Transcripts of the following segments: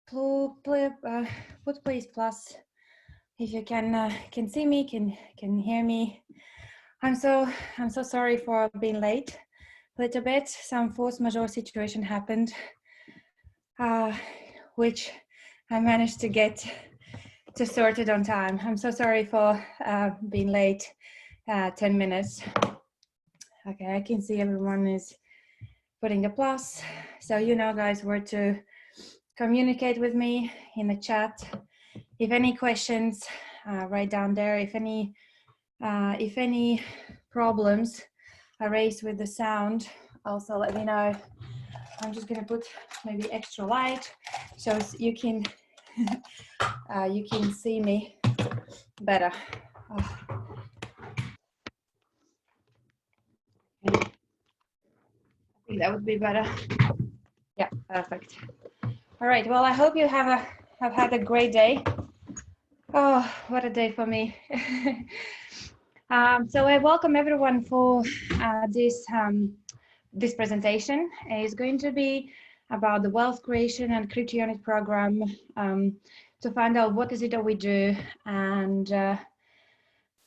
Put please plus if you can see me, can hear me. I'm so sorry for being late a little bit. Some force majeure situation happened, which I managed to get to sorted on time. I'm so sorry for being late 10 minutes. Okay, I can see everyone is putting a plus. So you know, guys, where to communicate with me in the chat. If any questions, write down there. If any problems are raised with the sound, also let me know. I'm just gonna put maybe extra light so you can you can see me better. Oh. I think that would be better. Yeah, perfect. All right. Well, I hope you have had a great day. Oh, what a day for me. So I welcome everyone for this presentation. It's going to be about the wealth creation and crypto unit program, to find out what is it that we do and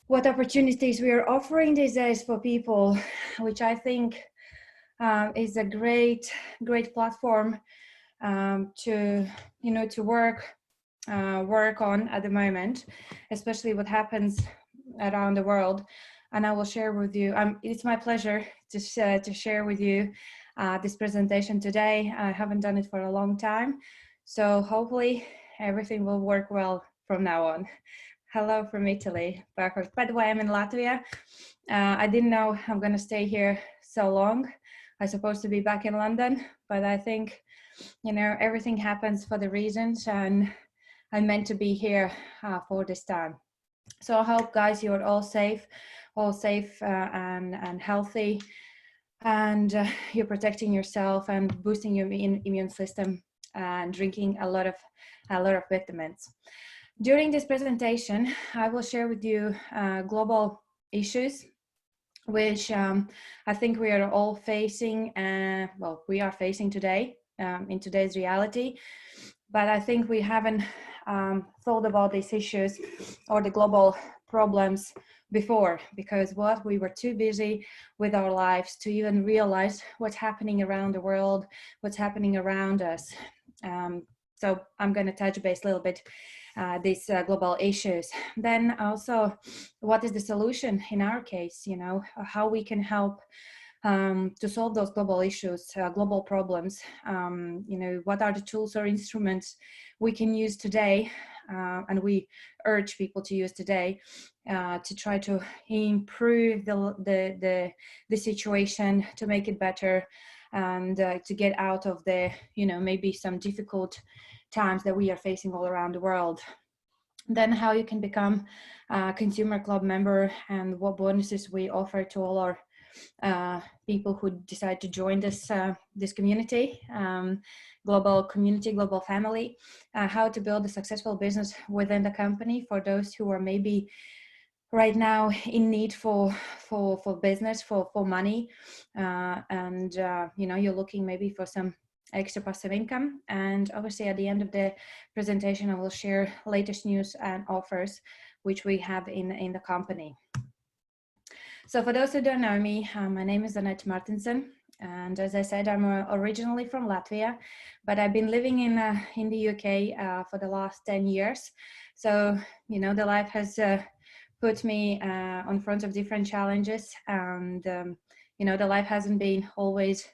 what opportunities we are offering these days for people, which I think is a great platform to work on at the moment, especially what happens around the world. And I will share with you. It's my pleasure to share with you this presentation today. I haven't done it for a long time, so hopefully everything will work well from now on. Hello from Italy. Perfect. By the way, I'm in Latvia. I didn't know I'm going to stay here so long. I'm supposed to be back in London, but I think, you know, everything happens for the reasons, and I'm meant to be here for this time. So I hope, guys, you're all safe and healthy, and you're protecting yourself and boosting your immune system and drinking a lot of vitamins. During this presentation, I will share with you global issues, which I think we are all facing, well, we are facing today in today's reality, but I think we haven't thought about these issues or the global problems before, because we were too busy with our lives to even realize what's happening around the world, what's happening around us. So I'm going to touch base a little bit these global issues. Then also, what is the solution in our case? You know, how we can help to solve those global issues, global problems. You know, what are the tools or instruments we can use today, and we urge people to use today to try to improve the situation, to make it better, and to get out of the, you know, maybe some difficult times that we are facing all around the world. Then how you can become a consumer club member and what bonuses we offer to all our people who decide to join this community, global community, global family, how to build a successful business within the company for those who are maybe right now in need for business, for money, and you know, you're looking maybe for some extra passive income. And obviously at the end of the presentation, I will share latest news and offers which we have in the company. So for those who don't know me, my name is Annette Martinsen, and as I said, I'm originally from Latvia, but I've been living in the UK for the last 10 years. So, you know, the life has put me on front of different challenges, and you know, the life hasn't been always,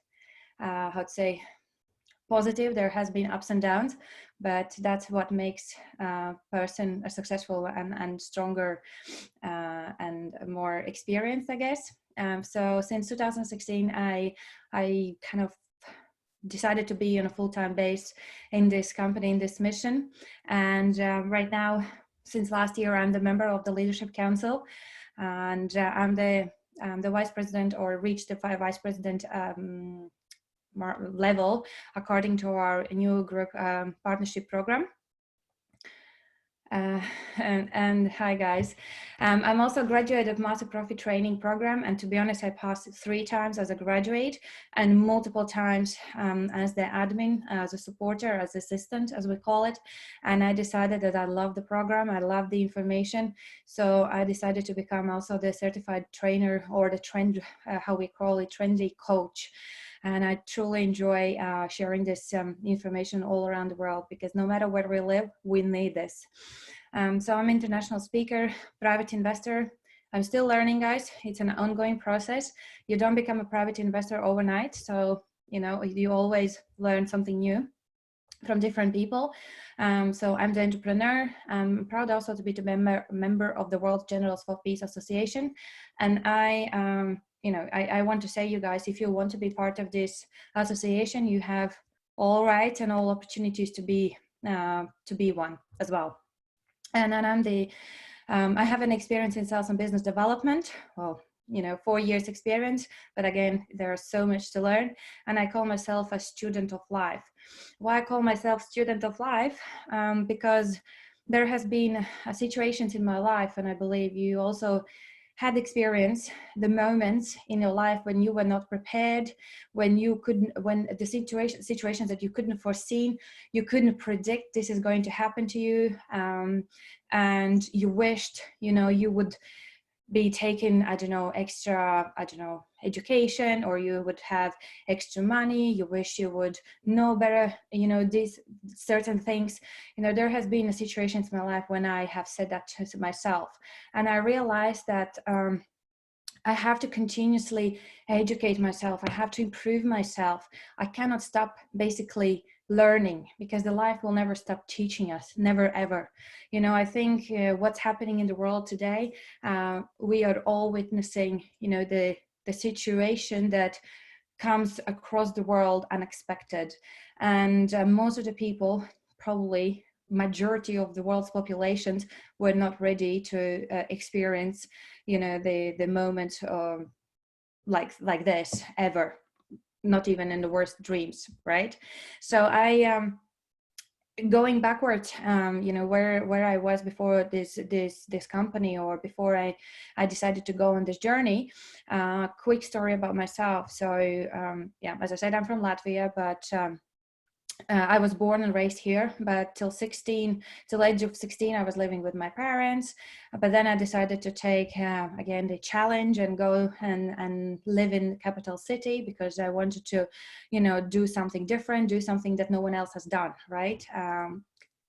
how to say, positive. There has been ups and downs, but that's what makes a person a successful and stronger and more experienced, I guess. So since 2016, I kind of decided to be on a full-time base in this company, in this mission. And right now, since last year, I'm the member of the Leadership Council, and I'm the vice president, or reached the vice president level according to our new group partnership program. Uh, and hi guys. I'm also a graduate of Master Profit Training Program, and to be honest, I passed 3 times as a graduate and multiple times as the admin, as a supporter, as assistant, as we call it. And I decided that I love the program, I love the information, so I decided to become also the certified trainer, or the trend, how we call it, trendy coach. And I truly enjoy sharing this information all around the world, because no matter where we live, we need this. So I'm an international speaker, private investor. I'm still learning, guys. It's an ongoing process. You don't become a private investor overnight. So, you know, you always learn something new from different people. So I'm the entrepreneur. I'm proud also to be the member of the World Generals for Peace Association. And I want to say, you guys, if you want to be part of this association, you have all rights and all opportunities to be one as well. And then I have an experience in sales and business development. Well, 4 years experience, but again, there's so much to learn. And I call myself a student of life. Why I call myself student of life? Because there has been situations in my life, and I believe you also had experienced the moments in your life when you were not prepared, when the situations that you couldn't foresee, you couldn't predict this is going to happen to you, and you wished, you would be taking, extra, education, or you would have extra money. You wish you would know better, these certain things. There has been situations in my life when I have said that to myself, and I realized that I have to continuously educate myself. I have to improve myself. I cannot stop basically learning, because the life will never stop teaching us, never ever. I think what's happening in the world today, we are all witnessing, the situation that comes across the world unexpected. And most of the people, probably majority of the world's populations, were not ready to experience, the moment like this ever, not even in the worst dreams, right? So I going backwards, where I was before this company, or before I decided to go on this journey. Quick story about myself. So as I said, I'm from Latvia, but I was born and raised here, but till age of 16, I was living with my parents. But then I decided to take, again, the challenge and go and live in the capital city, because I wanted to, do something different, do something that no one else has done, right?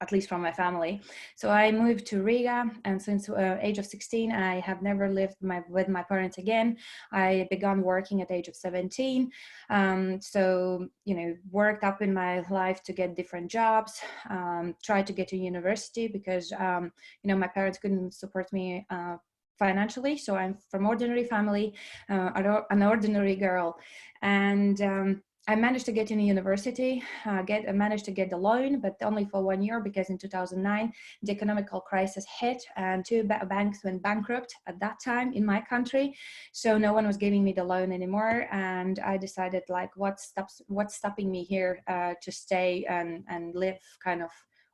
At least from my family. So I moved to Riga, and since age of 16, I have never lived with my parents again. I began working at the age of 17. So, worked up in my life to get different jobs, tried to get to university, because, my parents couldn't support me financially. So I'm from ordinary family, an ordinary girl. And I managed to get in a university, I managed to get the loan, but only for 1 year, because in 2009, the economical crisis hit and 2 banks went bankrupt at that time in my country. So no one was giving me the loan anymore. And I decided, like, what's stopping me here to stay and live kind of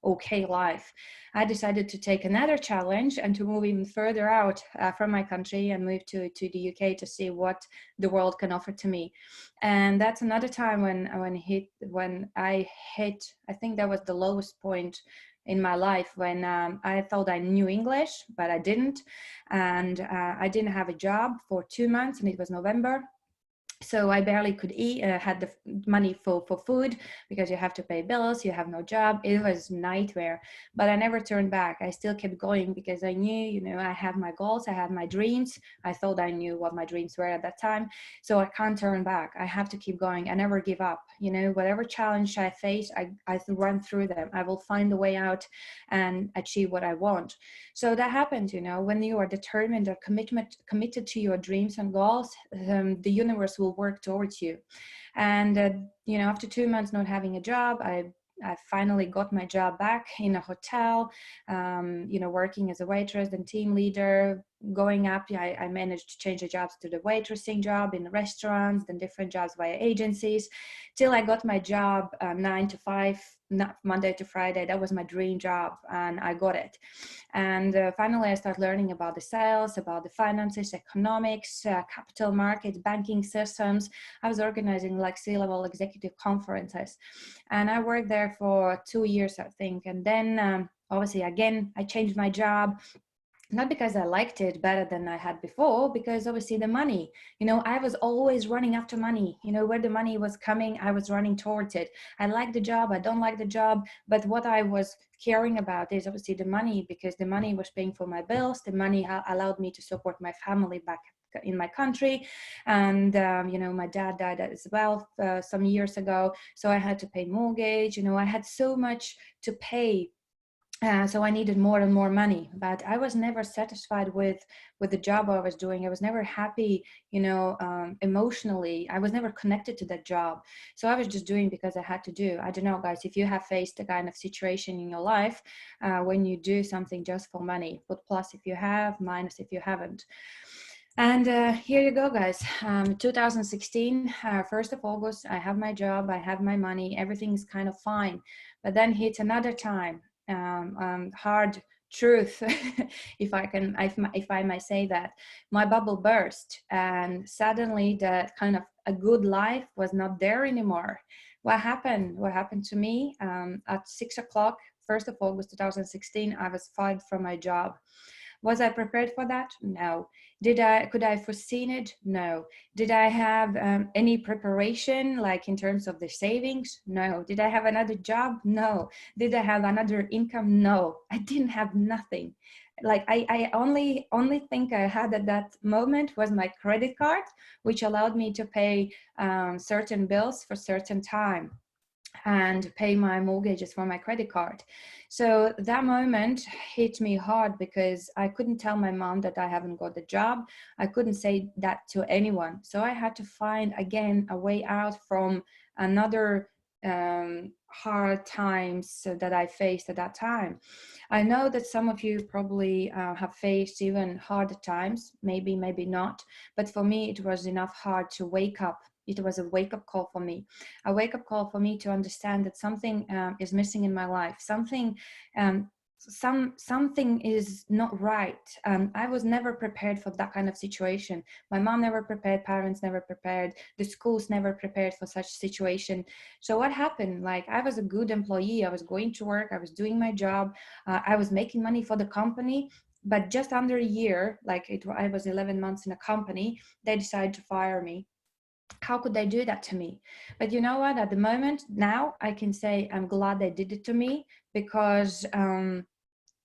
okay life. I decided to take another challenge and to move even further out from my country and move to the UK to see what the world can offer to me. And that's another time when I hit, I think that was the lowest point in my life, when I thought I knew English, but I didn't. And I didn't have a job for 2 months, and it was November. So I barely could eat, had the money for food, because you have to pay bills, you have no job. It was a nightmare, but I never turned back. I still kept going, because I knew, I had my goals, I had my dreams. I thought I knew what my dreams were at that time. So I can't turn back. I have to keep going. I never give up. Whatever challenge I face, I run through them. I will find a way out and achieve what I want. So that happens, when you are determined or committed to your dreams and goals, the universe will work towards you. And after 2 months not having a job, I finally got my job back in a hotel, working as a waitress and team leader, going up, I managed to change the jobs to the waitressing job in restaurants, then different jobs via agencies, till I got my job 9 to 5, Monday to Friday. That was my dream job, and I got it. And finally, I started learning about the sales, about the finances, economics, capital markets, banking systems. I was organizing like C-level executive conferences, and I worked there for 2 years, I think. And then obviously, again, I changed my job. Not because I liked it better than I had before, because obviously the money, I was always running after money, where the money was coming, I was running towards it. I like the job, I don't like the job, but what I was caring about is obviously the money, because the money was paying for my bills. The money allowed me to support my family back in my country. And, my dad died as well some years ago. So I had to pay mortgage, I had so much to pay. So I needed more and more money, but I was never satisfied with the job I was doing. I was never happy, emotionally. I was never connected to that job. So I was just doing because I had to do. I don't know, guys, if you have faced the kind of situation in your life when you do something just for money, put plus if you have, minus if you haven't. And here you go, guys. 2016, 1st of August, I have my job, I have my money, everything's kind of fine. But then hits another time, hard truth, if I may say that. My bubble burst, and suddenly that kind of a good life was not there anymore. What happened? What happened to me? At 6 o'clock, 1st of August 2016, I was fired from my job. Was I prepared for that? No. Could I have foreseen it? No. Did I have any preparation, like in terms of the savings? No. Did I have another job? No. Did I have another income? No. I didn't have nothing. Like I only thing I had at that moment was my credit card, which allowed me to pay certain bills for certain time and pay my mortgages for my credit card. So that moment hit me hard, because I couldn't tell my mom that I haven't got the job. I couldn't say that to anyone. So I had to find again a way out from another hard times that I faced at that time. I know that some of you probably have faced even harder times, maybe not, but for me it was enough hard to wake up. It was a wake-up call for me, a wake-up call for me to understand that something is missing in my life, something is not right. I was never prepared for that kind of situation. My mom never prepared, parents never prepared, the schools never prepared for such situation. So what happened? Like, I was a good employee, I was going to work, I was doing my job, I was making money for the company, but just under a year, I was 11 months in a company, they decided to fire me. How could they do that to me? But you know what, at the moment now I can say I'm glad they did it to me, because I'm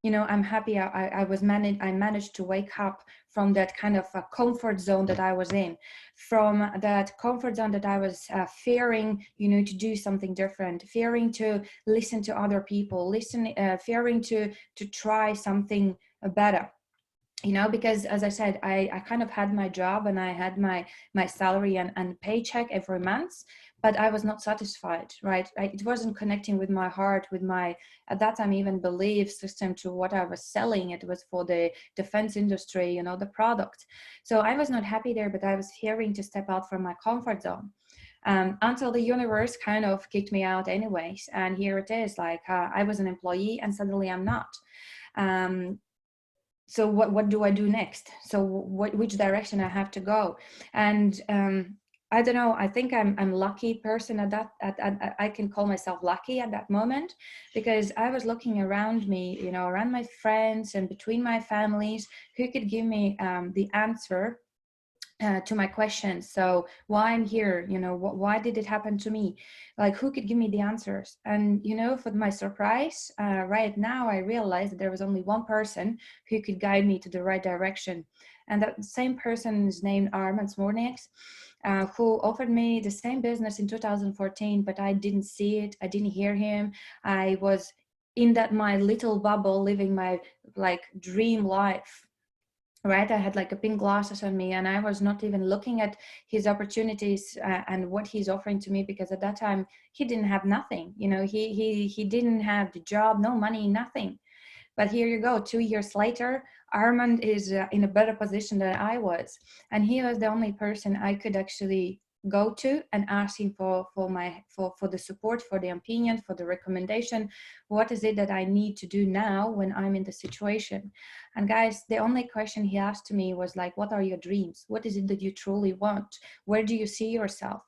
happy I managed to wake up from that kind of a comfort zone that I was in, from that comfort zone that I was fearing, to do something different, fearing to listen to other people, fearing to try something better. Because as I said, I kind of had my job and I had my salary and paycheck every month, but I was not satisfied, right? It wasn't connecting with my heart, with my, at that time, even belief system to what I was selling. It was for the defense industry, the product. So I was not happy there, but I was fearing to step out from my comfort zone. Until the universe kind of kicked me out anyways. And here it is, I was an employee and suddenly I'm not. So what do I do next? So which direction I have to go? And I don't know, I think I'm lucky person at that, I can call myself lucky at that moment, because I was looking around me, around my friends and between my families, who could give me the answer to my questions. So why I'm here, why did it happen to me? Like, who could give me the answers? And, for my surprise, right now I realized that there was only one person who could guide me to the right direction. And that same person is named Armand Smornieks, who offered me the same business in 2014, but I didn't see it. I didn't hear him. I was in my little bubble, living my dream life. Right, I had a pink glasses on me, and I was not even looking at his opportunities and what he's offering to me, because at that time he didn't have nothing. He didn't have the job, no money, nothing. But here you go, 2 years later, Armand is in a better position than I was. And he was the only person I could actually go to and ask him for the support, for the opinion, for the recommendation. What is it that I need to do now when I'm in the situation? And guys, the only question he asked to me was like, what are your dreams? What is it that you truly want? Where do you see yourself?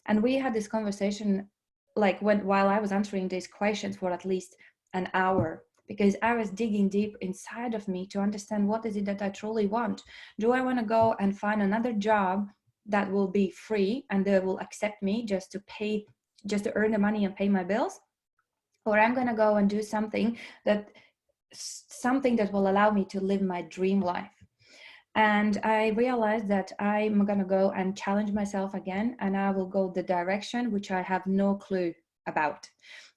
And we had this conversation like while I was answering these questions for at least an hour, because I was digging deep inside of me to understand what is it that I truly want. Do I want to go and find another job that will be free and they will accept me just to earn the money and pay my bills? Or I'm going to go and do something that will allow me to live my dream life. And I realized that I'm going to go and challenge myself again, and I will go the direction which I have no clue about.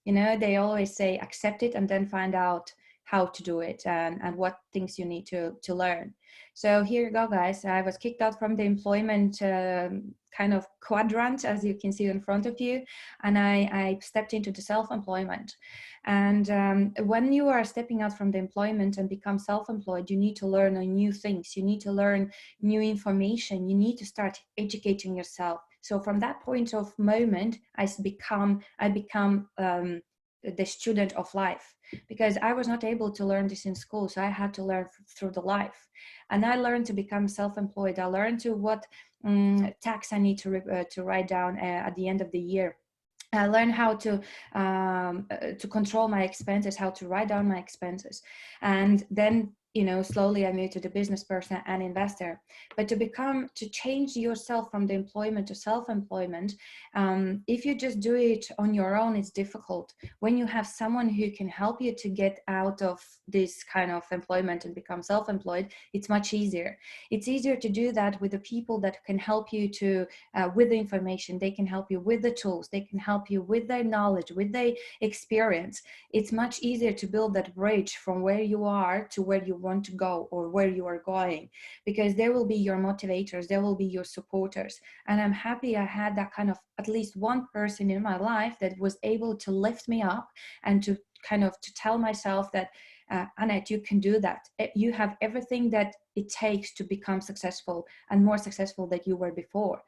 You know, they always say accept it and then find out how to do it and what things you need to learn. So here you go, guys. I was kicked out from the employment kind of quadrant, as you can see in front of you, and I stepped into the self-employment. And when you are stepping out from the employment and become self-employed, you need to learn new things. You need to learn new information. You need to start educating yourself. So from that point of moment, I become the student of life, because I was not able to learn this in school. So I had to learn through the life. And I learned to become self-employed. I learned to what tax I need to write down at the end of the year. I learned how to control my expenses, how to write down my expenses. And then, you know, slowly I moved to the business person and investor. But to change yourself from the employment to self-employment, if you just do it on your own, it's difficult. When you have someone who can help you to get out of this kind of employment and become self-employed, it's much easier. It's easier to do that with the people that can help you to with the information. They can help you with the tools. They can help you with their knowledge, with their experience. It's much easier to build that bridge from where you are to where you want to go or where you are going, because there will be your motivators, there will be your supporters. And I'm happy I had that kind of at least one person in my life that was able to lift me up and to kind of to tell myself that Annette, you can do that. You have everything that it takes to become successful and more successful than you were before.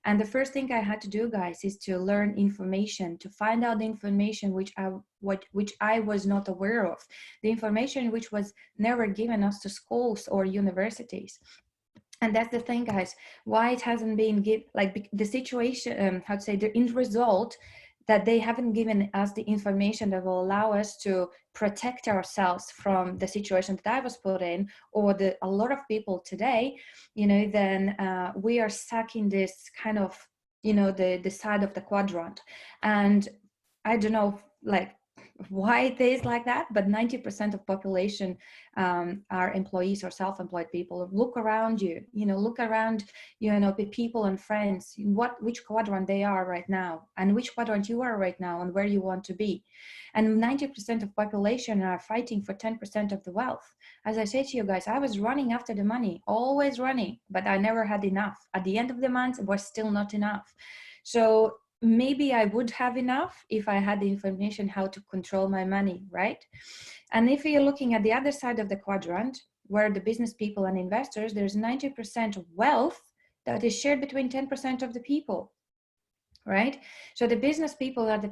And the first thing I had to do, guys, is to learn information, to find out the information which I was not aware of, the information which was never given us to schools or universities. And that's the thing, guys, why it hasn't been given, like the situation, how to say, the end result, that they haven't given us the information that will allow us to protect ourselves from the situation that I was put in, or a lot of people today, you know, then we are stuck in this kind of, you know, the side of the quadrant. And I don't know, like, why it is like that, but 90% of population are employees or self-employed people. Look around you, you know, look around, you know, people and friends, which quadrant they are right now, and which quadrant you are right now, and where you want to be. And 90% of population are fighting for 10% of the wealth. As I said to you guys, I was running after the money, always running, but I never had enough. At the end of the month, it was still not enough. So maybe I would have enough if I had the information how to control my money, right? And if you're looking at the other side of the quadrant, where the business people and investors, there's 90% of wealth that is shared between 10% of the people. Right? So the business people are the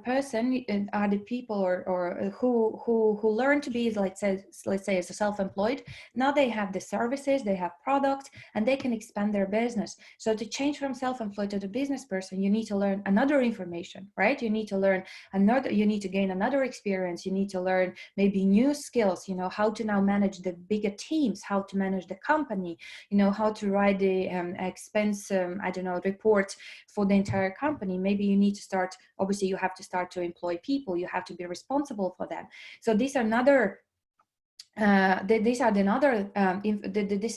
people or who learn to be, let's say as a self-employed. Now they have the services, they have products, and they can expand their business. So to change from self-employed to the business person, you need to learn another information, right? You need to learn you need to gain another experience. You need to learn maybe new skills, you know, how to now manage the bigger teams, how to manage the company, you know, how to write the expense, report for the entire company. Maybe you need to start, obviously you have to start to employ people, you have to be responsible for them. So these are this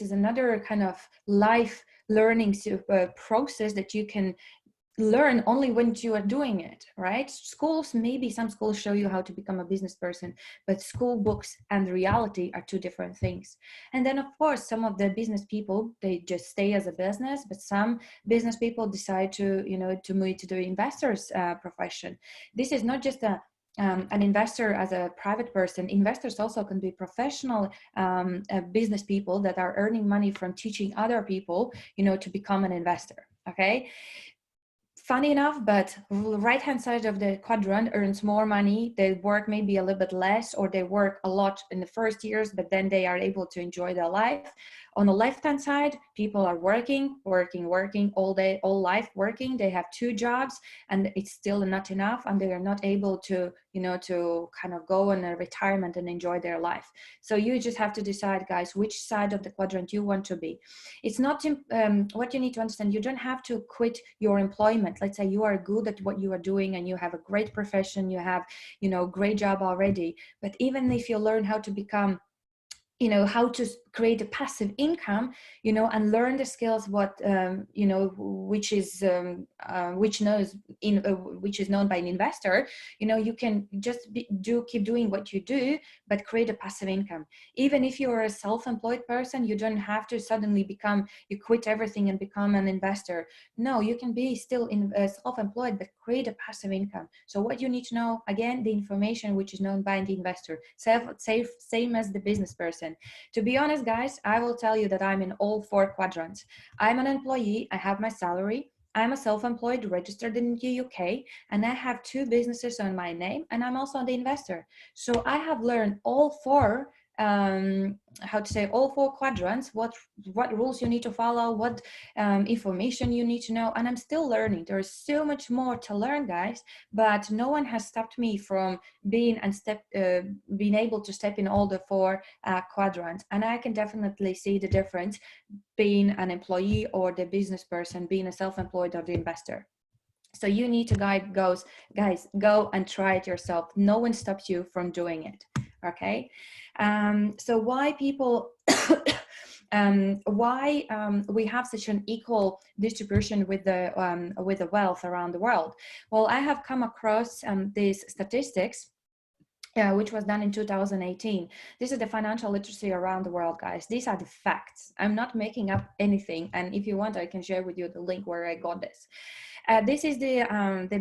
is another kind of life learning process that you can learn only when you are doing it, right? Schools, maybe some schools show you how to become a business person, but school books and reality are two different things. And then of course, some of the business people, they just stay as a business, but some business people decide to, you know, to move to the investors profession. This is not just a an investor as a private person, investors also can be professional business people that are earning money from teaching other people, to become an investor. Okay. Funny enough, but right hand side of the quadrant earns more money. They work maybe a little bit less, or they work a lot in the first years, but then they are able to enjoy their life. On the left hand side, people are working all day, all life working. They have 2 jobs and it's still not enough, and they are not able to, to kind of go on a retirement and enjoy their life. So you just have to decide, guys, which side of the quadrant you want to be. It's not what you need to understand. You don't have to quit your employment. Let's say you are good at what you are doing and you have a great profession, you have, great job already. But even if you learn how to become, how to create a passive income, and learn the skills, which is known by an investor, you can just keep doing what you do, but create a passive income. Even if you're a self-employed person, you don't have to suddenly you quit everything and become an investor. No, you can be still self-employed, but create a passive income. So what you need to know, again, the information which is known by the investor, same as the business person. To be honest, guys, I will tell you that I'm in all 4 quadrants. I'm an employee, I have my salary, I'm a self-employed registered in the UK, and I have 2 businesses on my name, and I'm also the investor. So I have learned all 4 all 4 quadrants, what rules you need to follow, what information you need to know, and I'm still learning. There is so much more to learn, guys, but no one has stopped me from being able to step in all the 4 quadrants. And I can definitely see the difference being an employee or the business person, being a self-employed or the investor. So you need to guys, go and try it yourself. No one stops you from doing it. Okay. So why people, we have such an equal distribution with the wealth around the world? Well, I have come across these statistics, which was done in 2018. This is the financial literacy around the world, guys. These are the facts. I'm not making up anything. And if you want, I can share with you the link where I got this. This is the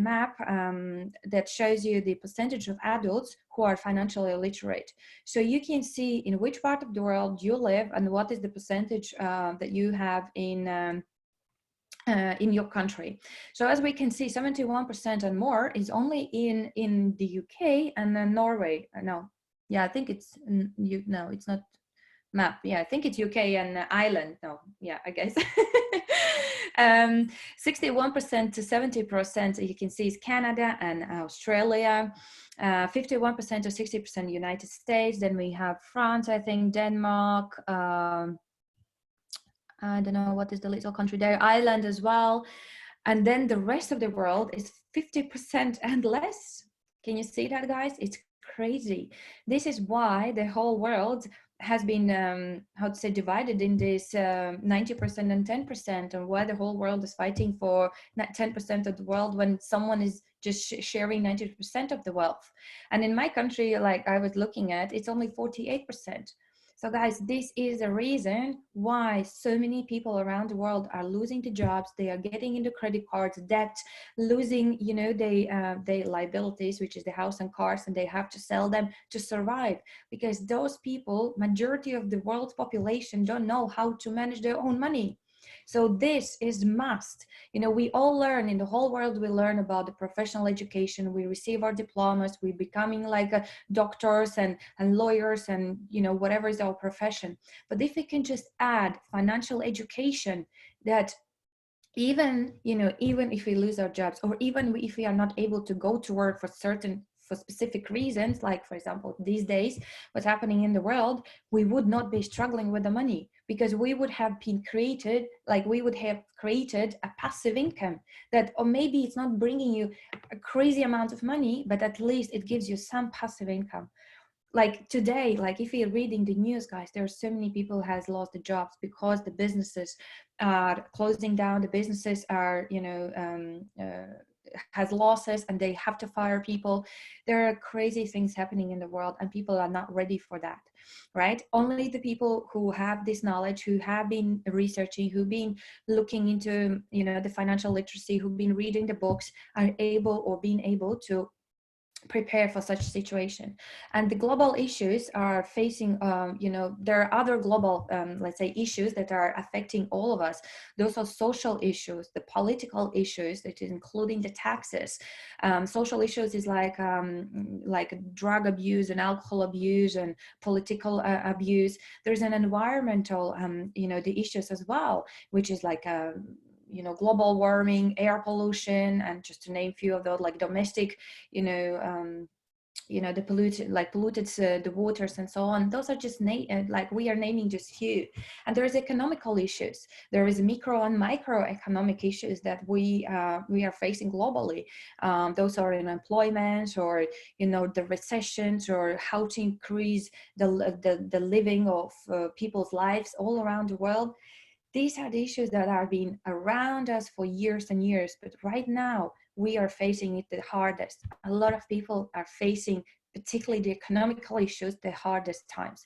map that shows you the percentage of adults who are financially literate. So you can see in which part of the world you live and what is the percentage that you have in your country. So as we can see, 71% and more is only in the UK and then Norway. No, yeah, I think it's no, it's not map. Yeah, I think it's UK and Ireland. No, yeah, I guess. 61% to 70% you can see is Canada and Australia. 51% to 60% United States. Then we have France, I think, Denmark. I don't know what is the little country there, Ireland as well. And then the rest of the world is 50% and less. Can you see that, guys? It's crazy. This is why the whole world has been, divided in this 90% and 10%, and why the whole world is fighting for 10% of the world when someone is just sharing 90% of the wealth. And in my country, like I was looking at, it's only 48%. So guys, this is the reason why so many people around the world are losing the jobs. They are getting into credit cards, debt, losing, their liabilities, which is the house and cars, and they have to sell them to survive, because those people, majority of the world's population, don't know how to manage their own money. So this is must. We all learn in the whole world. We learn about the professional education. We receive our diplomas. We're becoming like doctors and lawyers and, whatever is our profession. But if we can just add financial education, that even if we lose our jobs, or even if we are not able to go to work for specific reasons, like for example these days what's happening in the world, we would not be struggling with the money, because we would have created a passive income that, or maybe it's not bringing you a crazy amount of money, but at least it gives you some passive income. Like today, like if you're reading the news, guys, there are so many people has lost the jobs because the businesses are closing down. The businesses are, has losses and they have to fire people. There are crazy things happening in the world and people are not ready for that, right? Only the people who have this knowledge, who have been researching, who've been looking into, the financial literacy, who've been reading the books, are able or being able to prepare for such situation. And the global issues are facing, there are other global, let's say, issues that are affecting all of us. Those are social issues, the political issues, that is including the taxes. Social issues is like drug abuse and alcohol abuse and political abuse. There's an environmental, the issues as well, which is like global warming, air pollution, and just to name a few of those, like domestic, the polluted the waters and so on. Those are just we are naming just few. And there is economical issues. There is micro and microeconomic issues that we are facing globally. Those are unemployment, or the recessions, or how to increase the living of people's lives all around the world. These are the issues that have been around us for years and years, but right now we are facing it the hardest. A lot of people are facing, particularly the economical issues, the hardest times.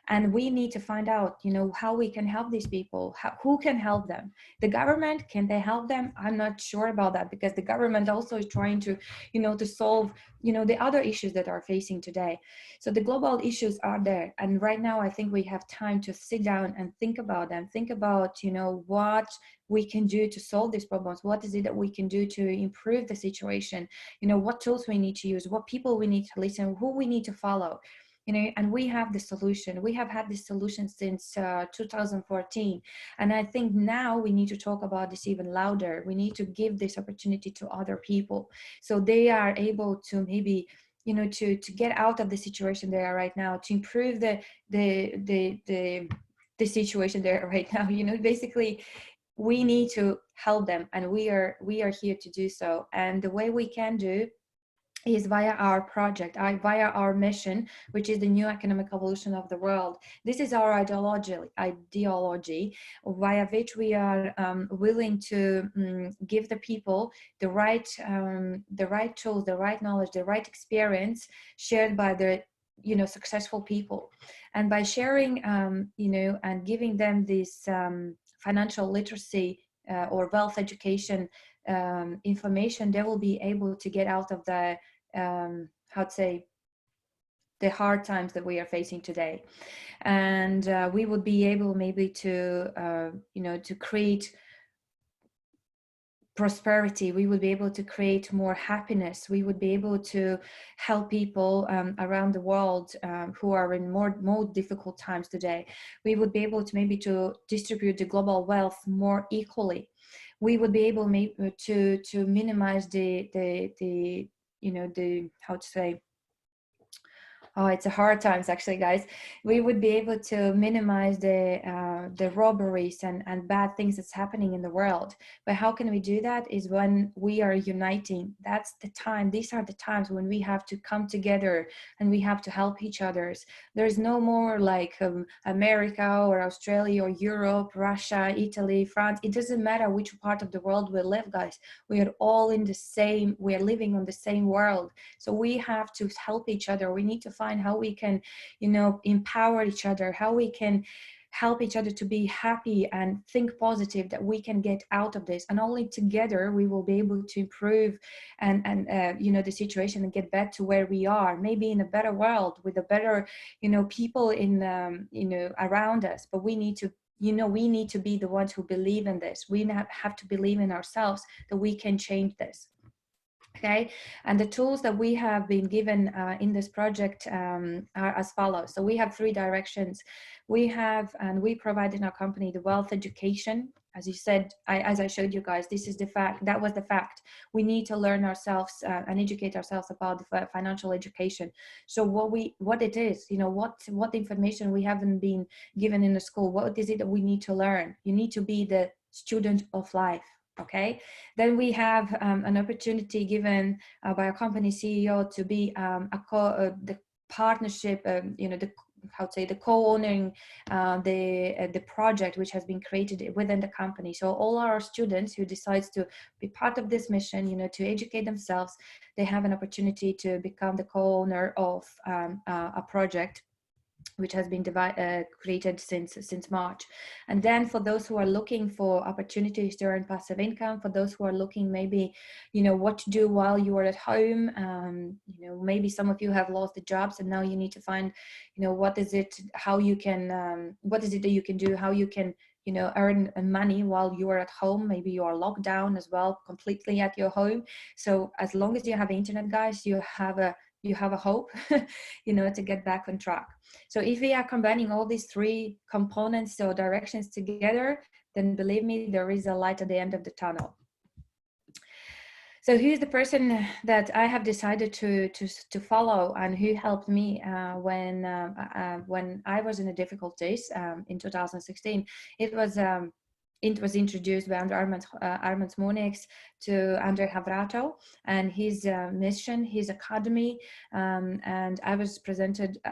And we need to find out, how we can help these people, who can help them. The government, can they help them? I'm not sure about that, because the government also is trying to, to solve, the other issues that are facing today. So the global issues are there. And right now, I think we have time to sit down and think about them, think about, what we can do to solve these problems. What is it that we can do to improve the situation? What tools we need to use, what people we need to listen, who we need to follow. And we have the solution. We have had this solution since 2014. And I think now we need to talk about this even louder. We need to give this opportunity to other people, so they are able to maybe, to get out of the situation they are right now, to improve the situation they are right now. Basically, we need to help them, and we are here to do so. And the way we can do is via our project, via our mission, which is the new economic evolution of the world. This is our ideology, via which we are willing to give the people the right tools, the right knowledge, the right experience shared by the successful people. And by sharing, and giving them this financial literacy or wealth education information, they will be able to get out of the the hard times that we are facing today. And we would be able maybe to to create prosperity. We would be able to create more happiness. We would be able to help people around the world who are in more difficult times today. We would be able to maybe to distribute the global wealth more equally. We would be able maybe to minimize the it's a hard times, actually, guys. We would be able to minimize the robberies and bad things that's happening in the world. But how can we do that? Is when we are uniting. That's the time. These are the times when we have to come together and we have to help each other. There's no more like America or Australia or Europe, Russia, Italy, France. It doesn't matter which part of the world we live, guys. We are all in the same. We are living on the same world. So we have to help each other. We need to find how we can, empower each other, how we can help each other to be happy and think positive that we can get out of this. And only together we will be able to improve and the situation and get back to where we are, maybe in a better world with a better, people in, around us. But we need to we need to be the ones who believe in this. We have to believe in ourselves that we can change this. Okay, and the tools that we have been given in this project are as follows. So we have 3 directions. We have, and we provide in our company, the wealth education. As you said, as I showed you guys, this is the fact. That was the fact. We need to learn ourselves and educate ourselves about the financial education. So what it is, what information we haven't been given in the school. What is it that we need to learn? You need to be the student of life. Okay, then we have an opportunity given by a company CEO to be the partnership, the co-owning the project which has been created within the company. So all our students who decides to be part of this mission, to educate themselves, they have an opportunity to become the co-owner of a project which has been created since March. And then for those who are looking for opportunities to earn passive income, for those who are looking maybe, what to do while you are at home, maybe some of you have lost the jobs and now you need to find, what is it, how you can, what is it that you can do, how you can, earn money while you are at home. Maybe you are locked down as well, completely at your home. So as long as you have internet, guys, you have a hope, to get back on track. So if we are combining all these three components or directions together, then believe me, there is a light at the end of the tunnel. So who's the person that I have decided to follow and who helped me when I was in the difficulties in 2016? It was introduced by Armand Monix to Andrei Havrato and his mission, his academy, and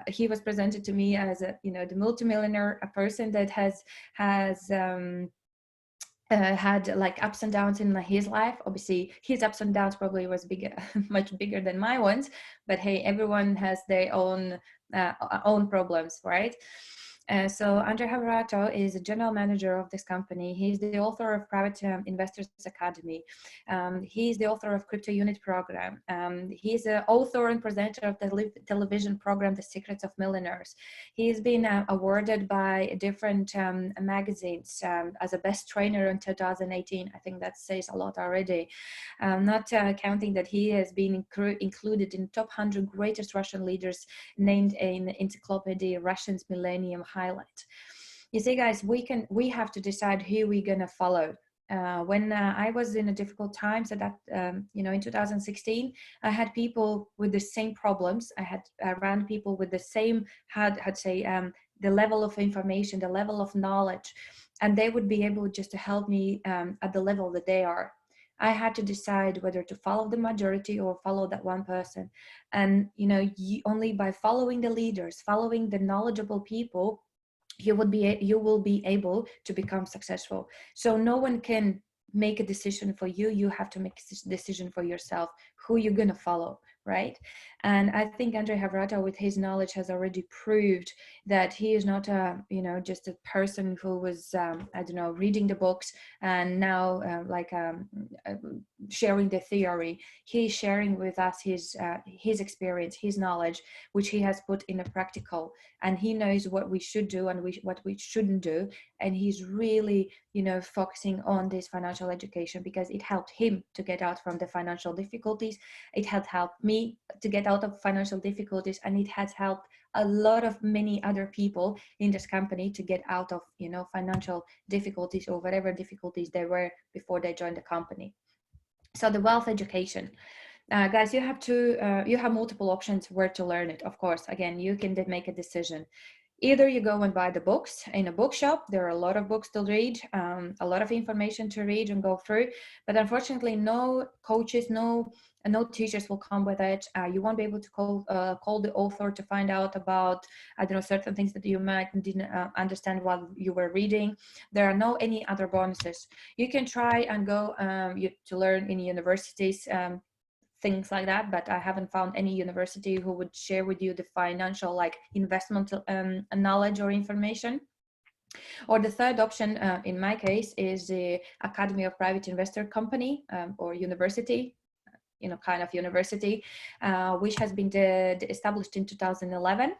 he was presented to me as the multimillionaire, a person that has had like ups and downs in his life. Obviously his ups and downs probably was much bigger than my ones, but hey, everyone has their own problems, right? So Andrei Havrato is a general manager of this company. He's the author of Private Investors Academy. He's the author of Crypto Unit Program. He's the author and presenter of the television program, The Secrets of Millionaires. He's been awarded by different magazines as a best trainer in 2018. I think that says a lot already. Not counting that he has been included in top 100 greatest Russian leaders named in Encyclopedia Russian's Millennium Highlight. You see, guys, we have to decide who we're gonna follow. When I was in a difficult times at that, in 2016, I had people with the same problems. I had around people with the same, the level of information, the level of knowledge, and they would be able just to help me at the level that they are. I had to decide whether to follow the majority or follow that one person. And, only by following the leaders, following the knowledgeable people, you will be able to become successful. So no one can make a decision for you. You have to make a decision for yourself, who you're going to follow, right? And I think Andrei Havrato, with his knowledge, has already proved that he is not just a person who was reading the books and now sharing the theory. He's sharing with us his experience, his knowledge, which he has put in a practical, and he knows what we should do and what we shouldn't do. And he's really focusing on this financial education because it helped him to get out from the financial difficulties. It had helped me to get out of financial difficulties, and it has helped a lot of many other people in this company to get out of financial difficulties or whatever difficulties they were before they joined the company. So the wealth education. Guys, you have multiple options where to learn it. Of course, again, you can make a decision. Either you go and buy the books in a bookshop. There are a lot of books to read, a lot of information to read and go through, but unfortunately no coaches, no teachers will come with it. You won't be able to call the author to find out about, certain things that you might didn't understand while you were reading. There are no any other bonuses. You can try and go to learn in universities, things like that, but I haven't found any university who would share with you the financial investment knowledge or information. Or the third option in my case is the Academy of Private Investor Company or university, kind of university, which has been established in 2011.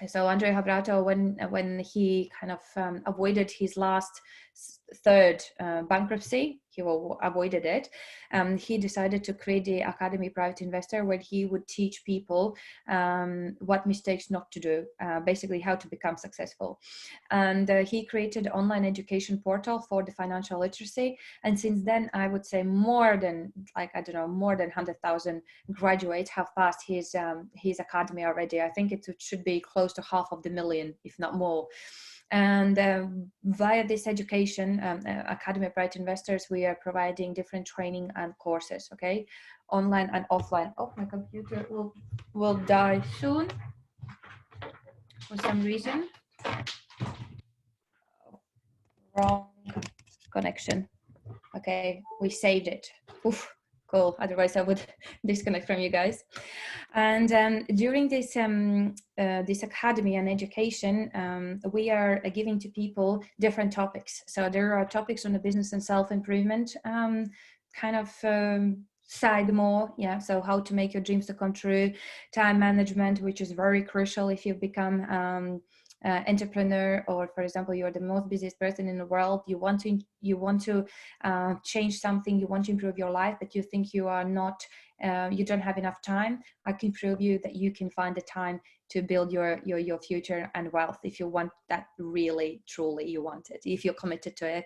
So Andrei Havrato, when he kind of avoided his last third bankruptcy, he avoided it. He decided to create the Academy Private Investor, where he would teach people what mistakes not to do, basically how to become successful. And he created an online education portal for the financial literacy. And since then, I would say more than 100,000 graduates have passed his academy already. I think it should be close to 500,000, if not more. And via this education, Academy of Private Investors, we are providing different training and courses, okay? Online and offline. Oh, my computer will die soon for some reason. Wrong connection. Okay, we saved it. Oof, Cool. Otherwise, I would disconnect from you guys. And during this this academy and education, we are giving to people different topics. So there are topics on the business and self-improvement kind of side more. Yeah. So how to make your dreams to come true, time management, which is very crucial if you become entrepreneur, or for example you're the most busiest person in the world, you want to change something, you want to improve your life, but you think you are not you don't have enough time. I can prove you that you can find the time to build your future and wealth if you want that, really truly you want it, if you're committed to it.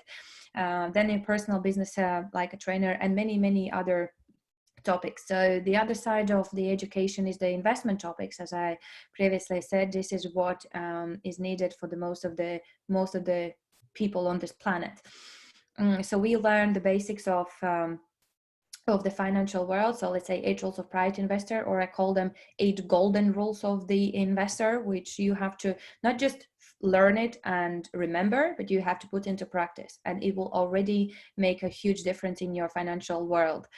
Then in personal business, like a trainer, and many other topics. So the other side of the education is the investment topics. As I previously said, this is what is needed for the most of the people on this planet. So we learn the basics of the financial world. So let's say 8 rules of private investor, or I call them 8 golden rules of the investor, which you have to not just learn it and remember, but you have to put into practice, and it will already make a huge difference in your financial world.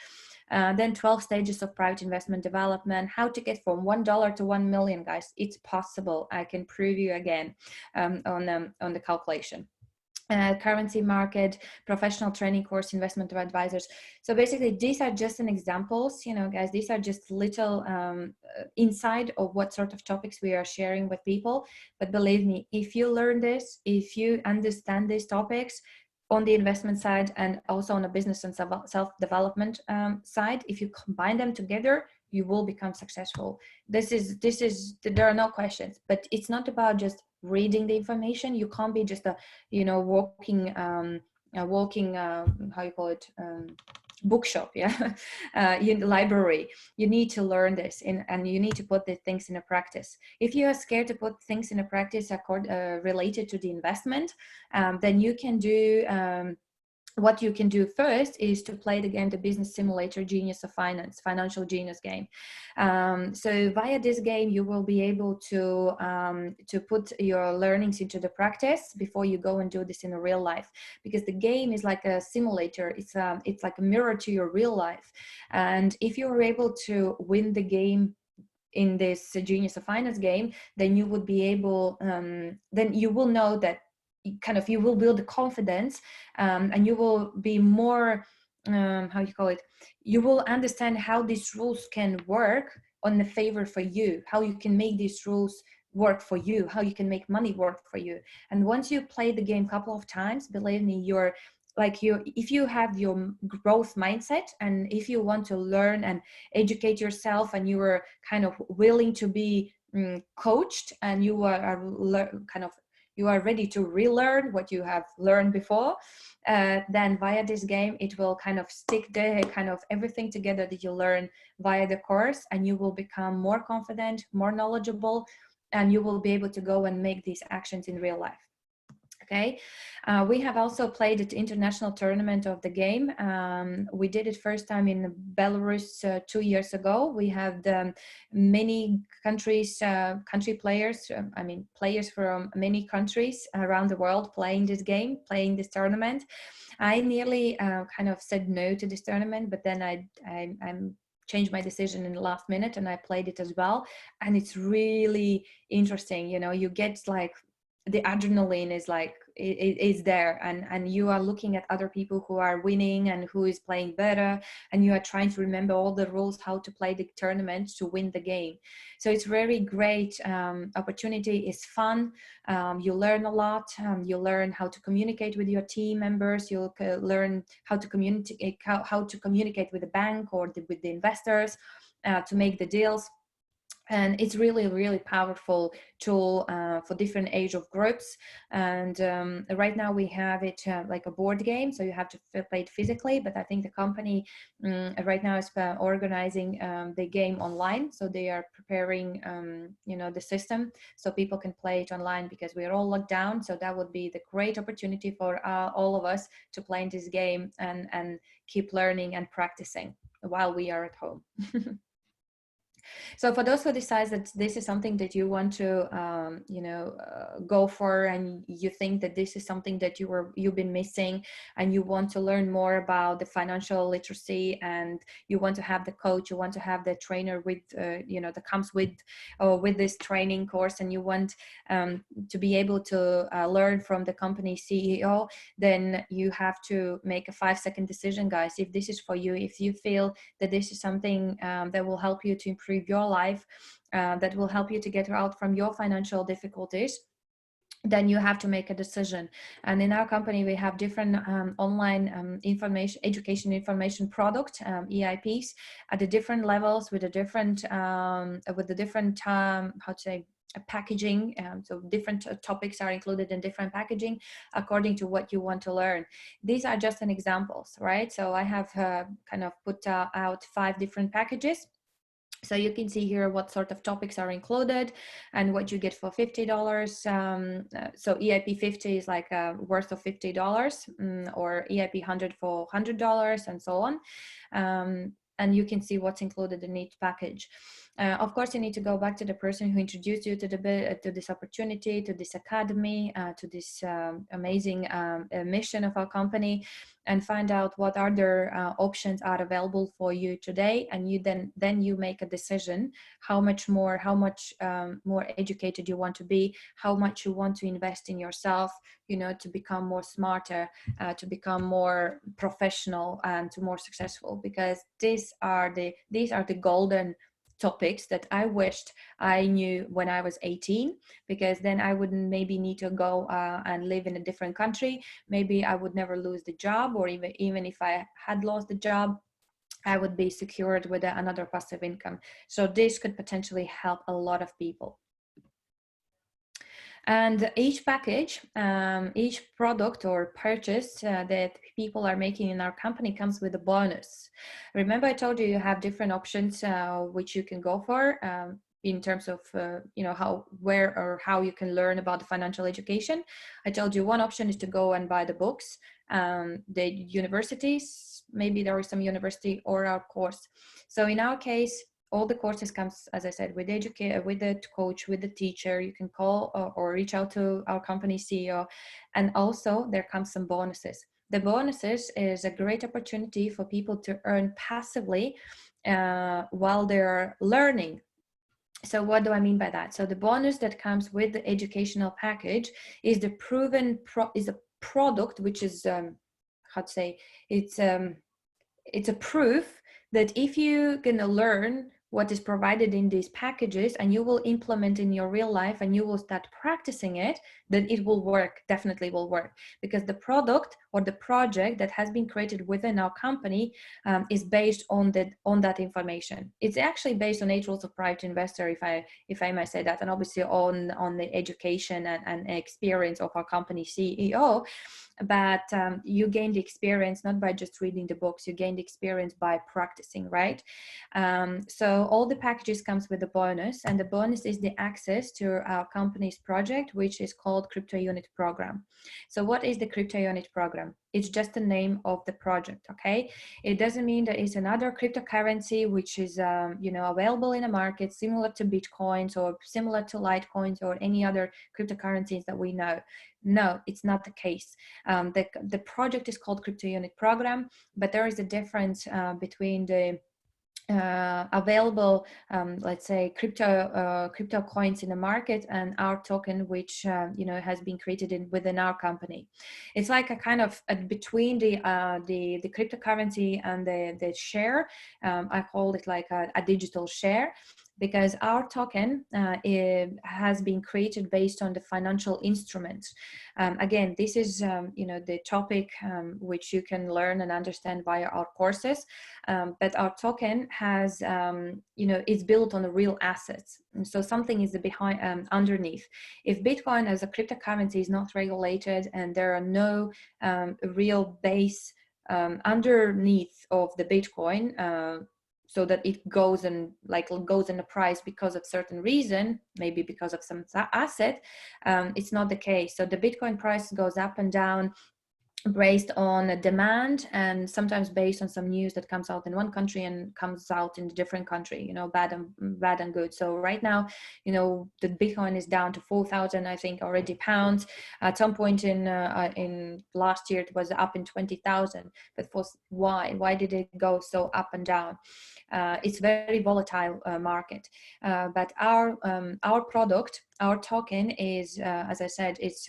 Then 12 stages of private investment development, how to get from $1 to 1 million, guys. It's possible. I can prove you again on the calculation. Currency market, professional training course, investment advisors. So basically these are just an examples, you know, guys, these are just little insight of what sort of topics we are sharing with people. But believe me, if you learn this, if you understand these topics on the investment side and also on the business and self-development side, if you combine them together, you will become successful. This is there are no questions. But it's not about just reading the information. You can't be just a, you know, walking how you call it, bookshop, yeah. In the library, you need to learn this and you need to put the things in a practice. If you are scared to put things in a practice related to the investment, then you can do what you can do first is to play the game, the business simulator Genius of Finance, financial genius game. So via this game, you will be able to put your learnings into the practice before you go and do this in a real life, because the game is like a simulator. It's like a mirror to your real life. And if you are able to win the game in this Genius of Finance game, then you would be able, then you will know that you will build the confidence, and you will be more, how you call it, you will understand how these rules can work on the favor for you, how you can make these rules work for you, how you can make money work for you. And once you play the game a couple of times, believe me, if you have your growth mindset, and if you want to learn and educate yourself, and you are kind of willing to be coached, and you are ready to relearn what you have learned before, then via this game, it will kind of stick everything together that you learn via the course, and you will become more confident, more knowledgeable, and you will be able to go and make these actions in real life. Okay, we have also played at the international tournament of the game. We did it first time in Belarus 2 years ago. We had many countries, players from many countries around the world playing this game, playing this tournament. I nearly kind of said no to this tournament, but then I changed my decision in the last minute, and I played it as well. And it's really interesting. You know, you get like, the adrenaline is like, it is there, and you are looking at other people who are winning and who is playing better, and you are trying to remember all the rules, how to play the tournament to win the game. So it's very great opportunity. It's fun. You learn a lot. You learn how to communicate with your team members. You'll learn how to communicate with the bank or with the investors to make the deals. And it's really, really powerful tool for different age of groups. And right now we have it like a board game, so you have to play it physically. But I think the company right now is organizing the game online, so they are preparing the system so people can play it online, because we are all locked down. So that would be the great opportunity for all of us to play in this game and keep learning and practicing while we are at home. So for those who decide that this is something that you want to, go for, and you think that this is something that you've been missing, and you want to learn more about the financial literacy, and you want to have the coach, you want to have the trainer with, that comes with this training course, and you want to be able to learn from the company CEO, then you have to make a 5-second decision, guys. If this is for you, if you feel that this is something that will help you to improve your life, that will help you to get out from your financial difficulties, then you have to make a decision. And in our company, we have different online education information product, EIPs, at the different levels, with the different packaging. So different topics are included in different packaging according to what you want to learn. These are just an examples, right? So I have kind of put out 5 different packages. So you can see here what sort of topics are included and what you get for $50. So EIP 50 is like worth of $50, or EIP 100 for $100, and so on. And you can see what's included in each package. Of course, you need to go back to the person who introduced you to this opportunity, to this academy, to this amazing mission of our company, and find out what other options are available for you today. And you then you make a decision how much more educated you want to be, how much you want to invest in yourself, to become more smarter, to become more professional, and to more successful. Because these are the golden topics that I wished I knew when I was 18, because then I wouldn't maybe need to go and live in a different country. Maybe I would never lose the job, or even if I had lost the job, I would be secured with another passive income. So this could potentially help a lot of people. And each package, each product or purchase that people are making in our company comes with a bonus. Remember, I told you have different options which you can go for in terms of how you can learn about the financial education. I told you one option is to go and buy the books, the universities, maybe there is some university, or our course. So in our case, all the courses comes, as I said, with the coach, with the teacher. You can call or reach out to our company CEO. And also there comes some bonuses. The bonuses is a great opportunity for people to earn passively while they're learning. So what do I mean by that? So the bonus that comes with the educational package is the proven is a product, which is it's a proof that if you're gonna learn what is provided in these packages and you will implement in your real life and you will start practicing it, then it will work, definitely will work. Because the product or the project that has been created within our company is based on that information. It's actually based on 8 rules of private investor, if I may say that, and obviously on the education and experience of our company CEO. But you gain the experience not by just reading the books, you gain the experience by practicing, right? So all the packages comes with a bonus, and the bonus is the access to our company's project, which is called Crypto Unit Program. So what is the Crypto Unit Program? It's just the name of the project, okay? It doesn't mean that it's another cryptocurrency which is available in the market, similar to Bitcoins or similar to Litecoins or any other cryptocurrencies that we know. No, it's not the case. The project is called Crypto Unit Program, but there is a difference between the available, let's say, crypto coins in the market and our token, which has been created within our company. It's like a kind of between the cryptocurrency and the share. I call it like a digital share, because our token has been created based on the financial instruments. Again, this is the topic which you can learn and understand via our courses. But our token has it's built on the real assets, and so something is behind underneath. If Bitcoin as a cryptocurrency is not regulated and there are no real base underneath of the Bitcoin, so that it goes in the price because of certain reason, maybe because of some asset, it's not the case. So the Bitcoin price goes up and down based on demand, and sometimes based on some news that comes out in one country and comes out in a different country, you know, bad and good. So right now, you know, the Bitcoin is down to 4,000, I think, already pounds. At some point in last year, it was up in 20,000. But why did it go so up and down? It's very volatile market. But our product, our token is, as I said, it's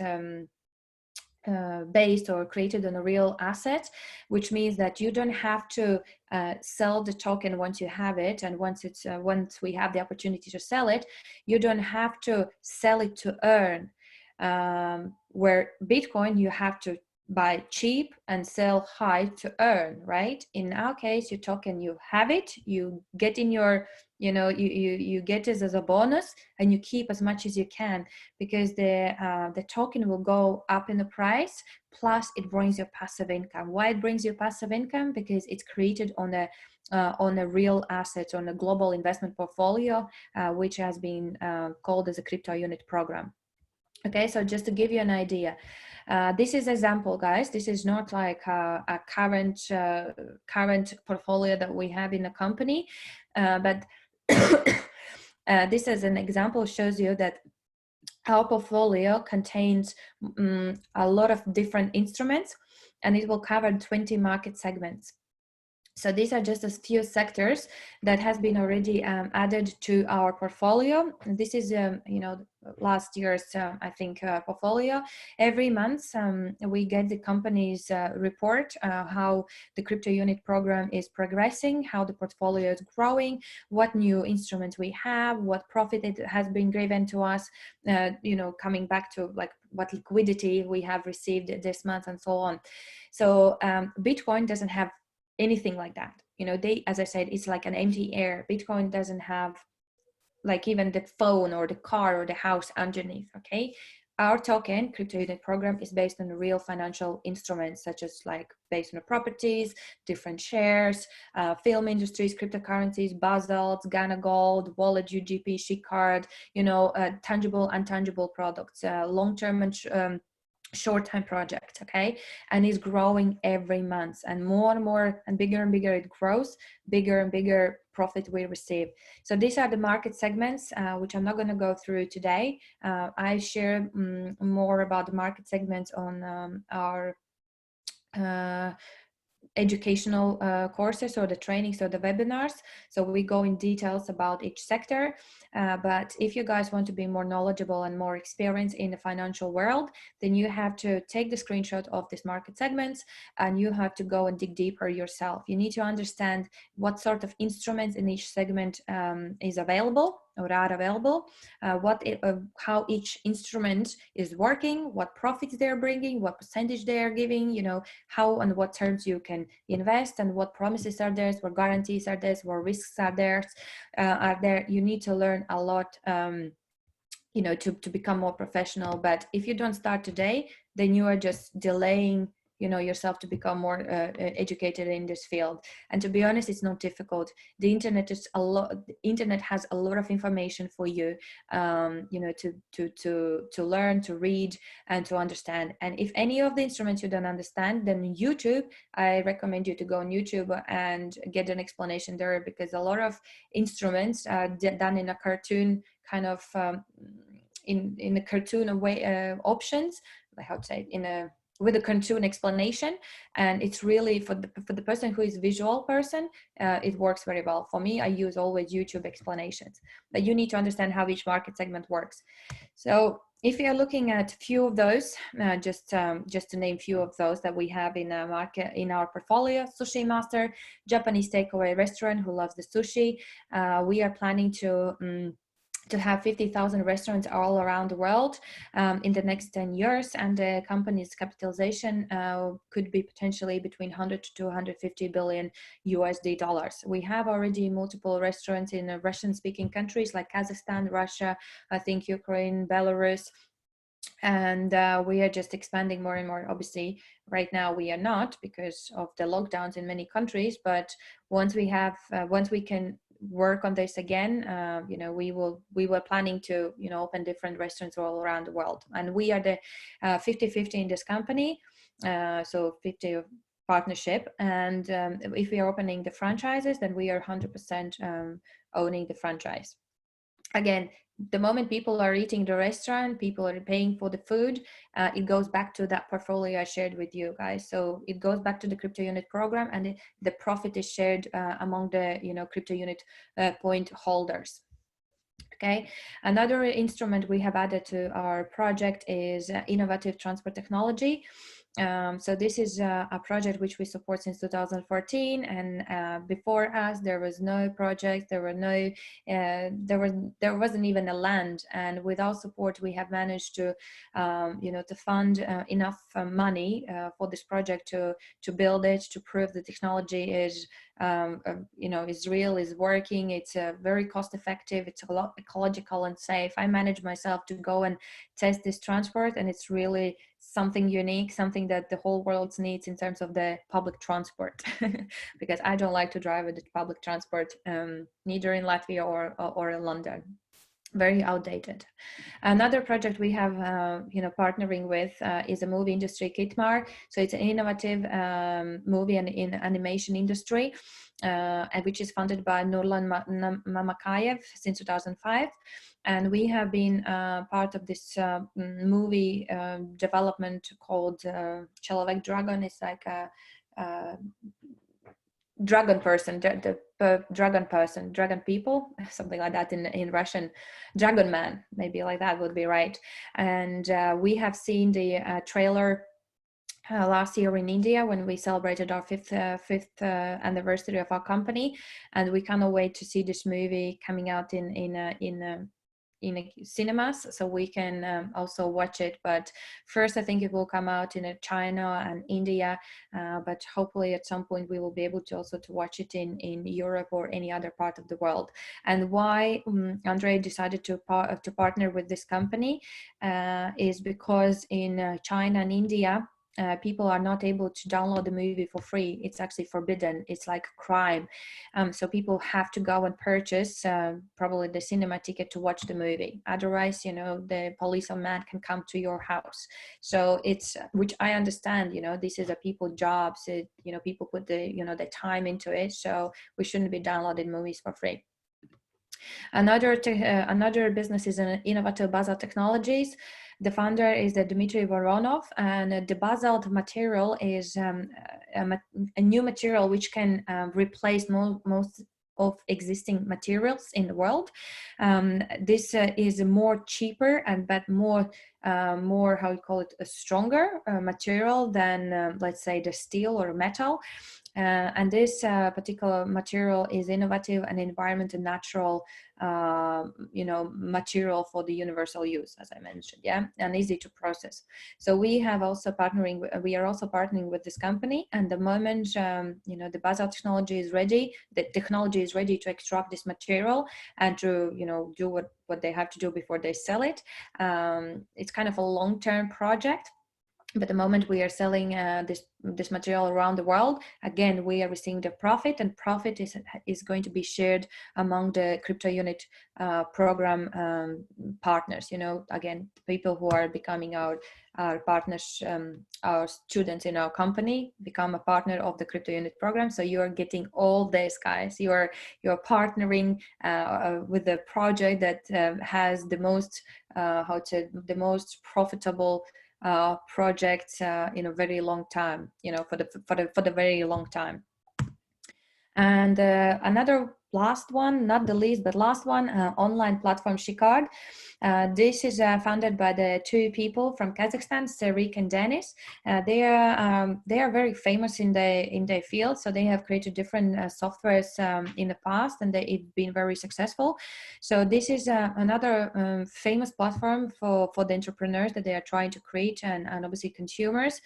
based or created on a real asset, which means that you don't have to sell the token once you have it, and once we have the opportunity to sell it, you don't have to sell it to earn. Where Bitcoin, you have to buy cheap and sell high to earn, right? In our case, your token, you have it, you get in your, you know, you get it as a bonus, and you keep as much as you can, because the token will go up in the price, plus it brings you passive income. Why it brings you passive income? Because it's created on a real asset, on a global investment portfolio, which has been called as a crypto unit program. Okay, so just to give you an idea, this is example, guys. This is not like a current portfolio that we have in a company, but this as an example shows you that our portfolio contains a lot of different instruments, and it will cover 20 market segments. So these are just a few sectors that has been already added to our portfolio. This is, you know, last year's, I think, portfolio. Every month, we get the company's report, how the crypto unit program is progressing, how the portfolio is growing, what new instruments we have, what profit it has been given to us, you know, coming back to like what liquidity we have received this month and so on. So Bitcoin doesn't have anything like that. You know, as I said, it's like an empty air. Bitcoin doesn't have like even the phone or the car or the house underneath. Okay, our token crypto unit program is based on real financial instruments, such as like based on properties, different shares, film industries, cryptocurrencies, basalts, Ghana gold, wallet, UGP, SHIC card, you know, tangible, intangible products, long-term and short-term project. Okay, and it's growing every month, and more and bigger it grows, bigger and bigger profit we receive. So these are the market segments, which I'm not going to go through today. I share more about the market segments on our educational courses or the trainings or the webinars. So we go in details about each sector. But if you guys want to be more knowledgeable and more experienced in the financial world, then you have to take the screenshot of these market segments, and you have to go and dig deeper yourself. You need to understand what sort of instruments in each segment is available or are available, how each instrument is working, what profits they're bringing, what percentage they are giving, you know, how and what terms you can invest, and what promises are there, what guarantees are there, what risks are there. You need to learn a lot, you know, to become more professional. But if you don't start today, then you are just delaying, you know, yourself to become more educated in this field. And to be honest, it's not difficult. The internet is the internet has a lot of information for you, you know, to learn, to read, and to understand. And if any of the instruments you don't understand, then YouTube, I recommend you to go on YouTube and get an explanation there, because a lot of instruments are done in a cartoon kind of in a cartoon way, options, like how to say it, with a cartoon explanation. And it's really for the person who is visual person, it works very well. For me, I use always YouTube explanations, but you need to understand how each market segment works. So if you're looking at a few of those, just to name a few of those that we have in our market, in our portfolio: Sushi Master, Japanese takeaway restaurant who loves the sushi. We are planning to have 50,000 restaurants all around the world in the next 10 years. And the company's capitalization could be potentially between 100 to 250 billion USD dollars. We have already multiple restaurants in Russian-speaking countries like Kazakhstan, Russia, I think Ukraine, Belarus. And we are just expanding more and more. Obviously, right now we are not, because of the lockdowns in many countries. But once we can work on this again. We were planning to, open different restaurants all around the world, and we are the 50-50 in this company. So 50 of partnership, and if we are opening the franchises, then we are 100% owning the franchise. Again, the moment people are eating the restaurant, people are paying for the food, it goes back to that portfolio I shared with you guys. So it goes back to the crypto unit program, and the profit is shared among the crypto unit point holders. Okay, another instrument we have added to our project is innovative transport technology. So this is a project which we support since 2014, and before us there was no project, there wasn't even a land, and with our support we have managed to to fund enough money for this project to build it, to prove the technology is is real, is working. It's very cost effective, it's a lot ecological and safe. I manage myself to go and test this transport, and it's really something unique, something that the whole world needs in terms of the public transport because I don't like to drive with the public transport, neither in Latvia or in London. Very outdated. Another project we have partnering with is a movie industry, Kitmar. So it's an innovative movie and in animation industry, and which is funded by Nurlan Mamakayev since 2005. And we have been part of this movie development called Chelovek Dragon. It's like a dragon person, dragon people, something like that in Russian. Dragon man, maybe like that would be right. And we have seen the trailer last year in India when we celebrated our fifth anniversary of our company, and we cannot wait to see this movie coming out in cinemas, so we can also watch it. But first I think it will come out in China and India, but hopefully at some point we will be able to also to watch it in Europe or any other part of the world. And why Andrei decided to partner with this company is because in China and India people are not able to download the movie for free. It's actually forbidden. It's like a crime. So people have to go and purchase probably the cinema ticket to watch the movie. Otherwise, the policeman can come to your house. So it's, which I understand, this is a people jobs. People put the time into it. So we shouldn't be downloading movies for free. Another business is an innovative basalt technologies. The founder is Dmitry Voronov, and the basalt material is a new material which can replace most of existing materials in the world. This is more cheaper but more how you call it, a stronger material than let's say the steel or metal. And this particular material is innovative and environment and natural, material for the universal use, as I mentioned, and easy to process. So we are also partnering with this company, and the moment the basalt technology is ready, the technology is ready to extract this material and to do what they have to do before they sell it. It's kind of a long-term project. But the moment we are selling this material around the world, again, we are receiving the profit, and profit is going to be shared among the crypto unit program partners. Again, people who are becoming our partners, our students in our company become a partner of the crypto unit program. So you are getting all this, guys. You are partnering with the project that has the most the most profitable projects in a very long time, for the very long time. And another last one, not the least, but last one, online platform Shikard. This is founded by the two people from Kazakhstan, Serik and Denis. They are very famous in their field, so they have created different softwares in the past, and they've been very successful. So this is another famous platform for the entrepreneurs that they are trying to create, and obviously consumers,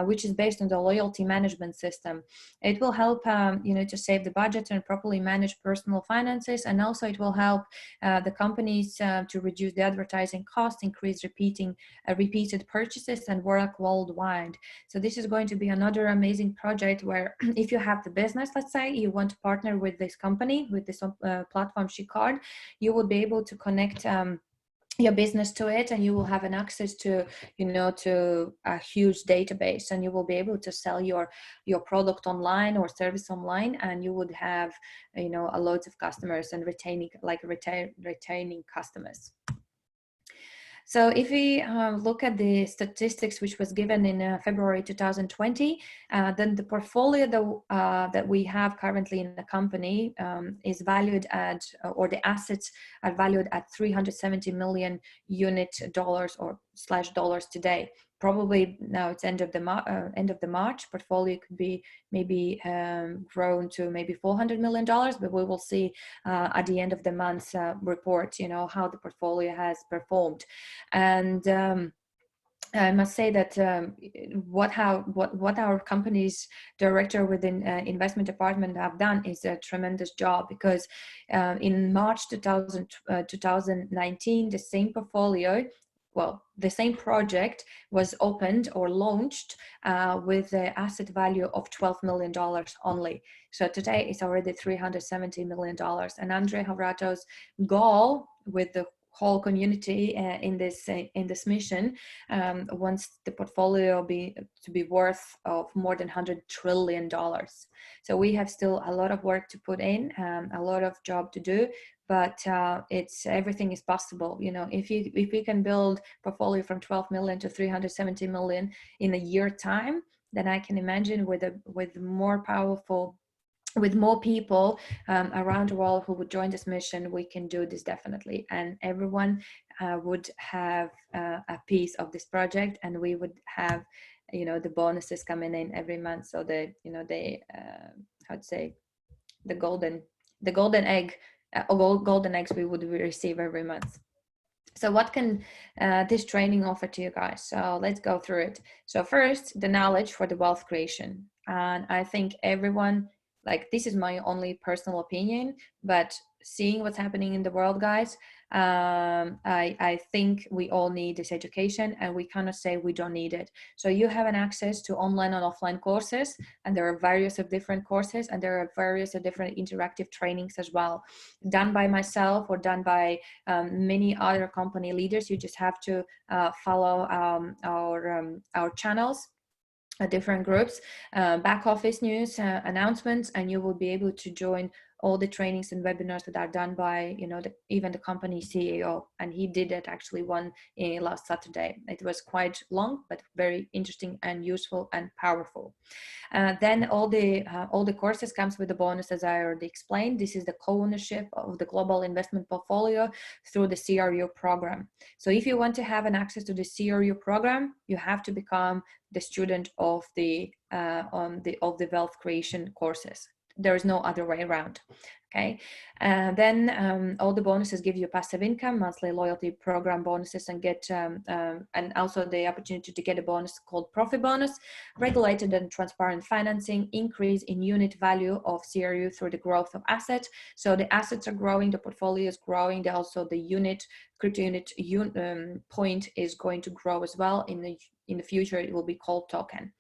which is based on the loyalty management system. It will help to save the budget and properly manage manage personal finances, and also it will help the companies to reduce the advertising costs, increase repeated purchases, and work worldwide. So this is going to be another amazing project where if you have the business, let's say you want to partner with this company, with this platform Shikard, you will be able to connect your business to it, and you will have an access to, you know, to a huge database, and you will be able to sell your product online or service online, and you would have, you know, a lot of customers and retaining customers. So if we look at the statistics which was given in February 2020, then the portfolio that we have currently in the company is valued at, or the assets are valued at $370 million dollars today. Probably now it's end of the March, portfolio could be maybe grown to maybe $400 million, but we will see at the end of the month report, you know, how the portfolio has performed. And I must say that what our company's director within investment department have done is a tremendous job, because in March 2019, the same portfolio, well, the same project was opened or launched with the asset value of $12 million only. So today it's already $370 million. And Andrei Havrato's goal with the whole community in this mission wants the portfolio to be worth of more than $100 trillion. So we have still a lot of work to put in, a lot of job to do, but everything is possible. You know, if we can build portfolio from 12 million to 370 million in a year time, then I can imagine with more people around the world who would join this mission, we can do this definitely, and everyone would have a piece of this project, and we would have, you know, the bonuses coming in every month. So the, you know, how to say, the golden egg, golden eggs we would receive every month. So what can this training offer to you guys? So let's go through it. So first, the knowledge for the wealth creation, and I think everyone, like, this is my only personal opinion, but seeing what's happening in the world, guys, I think we all need this education, and we cannot say we don't need it. So you have an access to online and offline courses, and there are various of different courses, and there are various of different interactive trainings as well, done by myself or done by many other company leaders. You just have to follow our channels, different groups, back office news, announcements, and you will be able to join all the trainings and webinars that are done by, you know, even the company CEO. And he did it actually one last Saturday. It was quite long, but very interesting and useful and powerful. Then all the courses comes with the bonus, as I already explained. This is the co-ownership of the global investment portfolio through the CRU program. So if you want to have an access to the CRU program, you have to become the student of the wealth creation courses. There is no other way around. Okay, then all the bonuses give you passive income, monthly loyalty program bonuses, and get and also the opportunity to get a bonus called profit bonus, regulated and transparent financing, increase in unit value of CRU through the growth of assets. So the assets are growing, the portfolio is growing, also the crypto unit point is going to grow as well. In the future, it will be called token.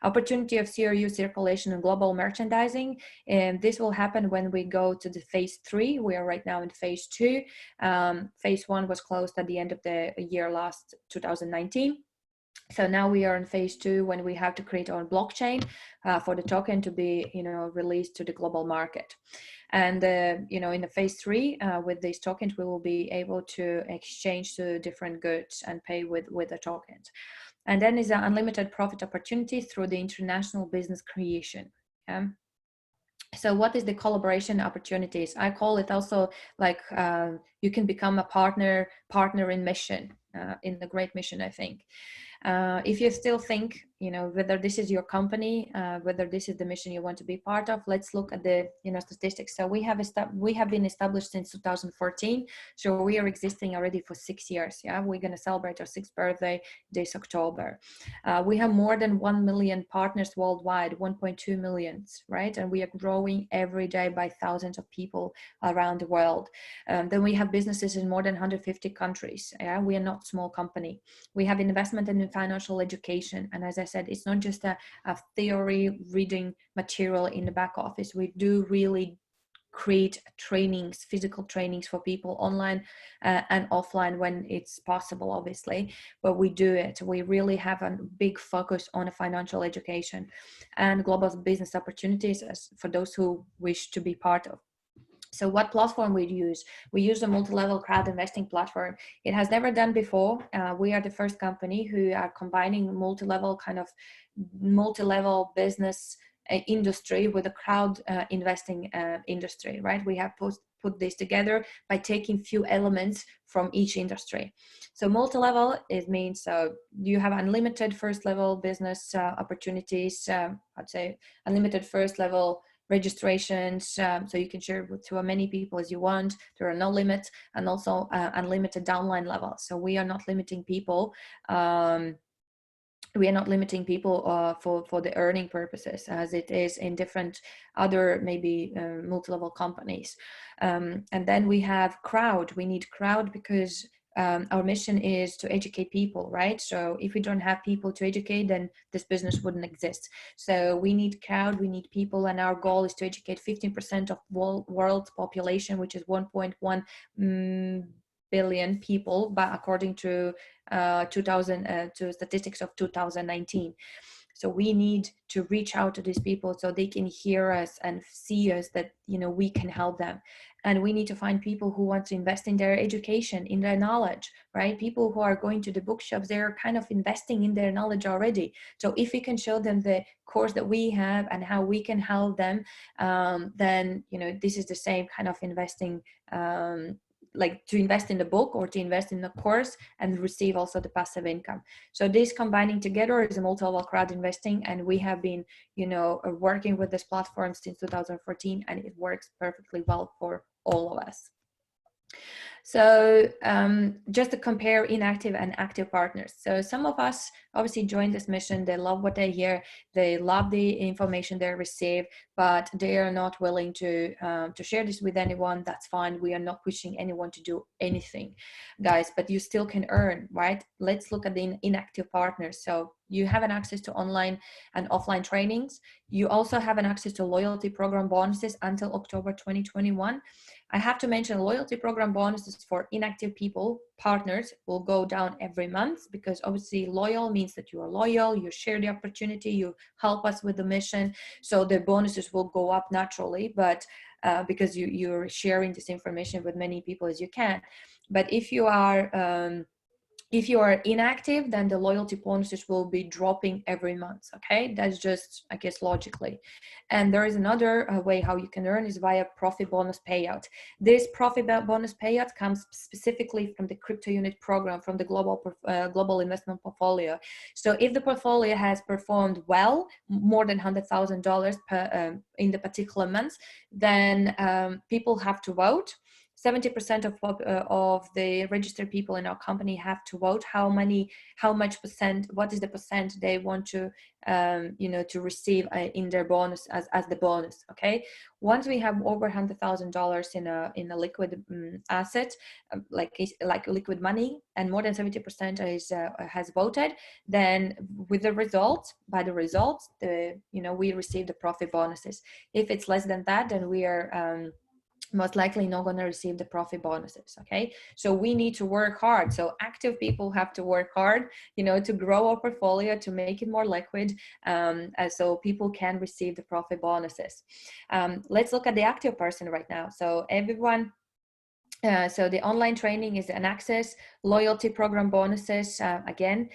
Opportunity of CRU circulation and global merchandising, and this will happen when we go to the phase 3. We are right now in phase 2. Phase 1 was closed at the end of the year last 2019. So now we are in phase 2, when we have to create our blockchain for the token to be, you know, released to the global market. And you know, in the phase 3, with these tokens, we will be able to exchange to different goods and pay with the tokens. And then is an unlimited profit opportunity through the international business creation. So what is the collaboration opportunities? I call it also like you can become a partner in mission, in the great mission, I think. If you still think, whether this is your company, whether this is the mission you want to be part of. Let's look at the statistics. So we have been established since 2014, so we are existing already for 6 years. Yeah, we're going to celebrate our 6th birthday this October. We have more than 1 million partners worldwide, 1.2 million, right? And we are growing every day by thousands of people around the world. Then we have businesses in more than 150 countries. Yeah, we are not a small company. We have investment in financial education, and as I said, it's not just a theory reading material in the back office. We do really create trainings, physical trainings for people online and offline when it's possible, obviously, but we do it. We really have a big focus on financial education and global business opportunities for those who wish to be part of. So what platform we use? We use a multi-level crowd investing platform. It has never done before. We are the first company who are combining multi-level business industry with a crowd investing industry, right? We have put this together by taking few elements from each industry. So multi-level, it means you have unlimited first level business opportunities, I'd say unlimited first level registrations, so you can share to as many people as you want. There are no limits, and also unlimited downline level. So we are not limiting people. We are not limiting people for the earning purposes, as it is in different other maybe multi-level companies. And then we have crowd. We need crowd because our mission is to educate people, right? So if we don't have people to educate, then this business wouldn't exist. So we need crowd, we need people, and our goal is to educate 15% of world's population, which is 1.1 billion people, but according to to statistics of 2019. So we need to reach out to these people so they can hear us and see us, that we can help them. And we need to find people who want to invest in their education, in their knowledge, right? People who are going to the bookshops, they're kind of investing in their knowledge already. So if we can show them the course that we have and how we can help them, then this is the same kind of investing, like to invest in the book or to invest in the course and receive also the passive income. So this combining together is a multi-level crowd investing, and we have been working with this platform since 2014, and it works perfectly well for all of us. So just to compare inactive and active partners. So some of us obviously join this mission, they love what they hear, they love the information they receive, but they are not willing to share this with anyone. That's fine. We are not pushing anyone to do anything, guys, but you still can earn, right? Let's look at the inactive partners. So you have an access to online and offline trainings. You also have an access to loyalty program bonuses until October 2021. I have to mention loyalty program bonuses for inactive people, partners, will go down every month, because obviously loyal means that you are loyal, you share the opportunity, you help us with the mission. So the bonuses will go up naturally, but because you're sharing this information with many people as you can. But if you are inactive, then the loyalty bonuses will be dropping every month. Okay, that's just, I guess, logically. And there is another way how you can earn is via profit bonus payout. This profit bonus payout comes specifically from the crypto unit program, from the global investment portfolio. So if the portfolio has performed well, more than $100,000 per in the particular month, then people have to vote. 70% of the registered people in our company have to vote what is the percent they want to to receive in their bonus as the bonus. Okay, once we have over $100,000 in a liquid asset, like liquid money, and more than 70% has voted, then with the results, we receive the profit bonuses. If it's less than that, then we are most likely not going to receive the profit bonuses. Okay, so we need to work hard. So active people have to work hard, to grow our portfolio, to make it more liquid, so people can receive the profit bonuses. Let's look at the active person right now. So everyone, so the online training is an access, loyalty program bonuses. Again,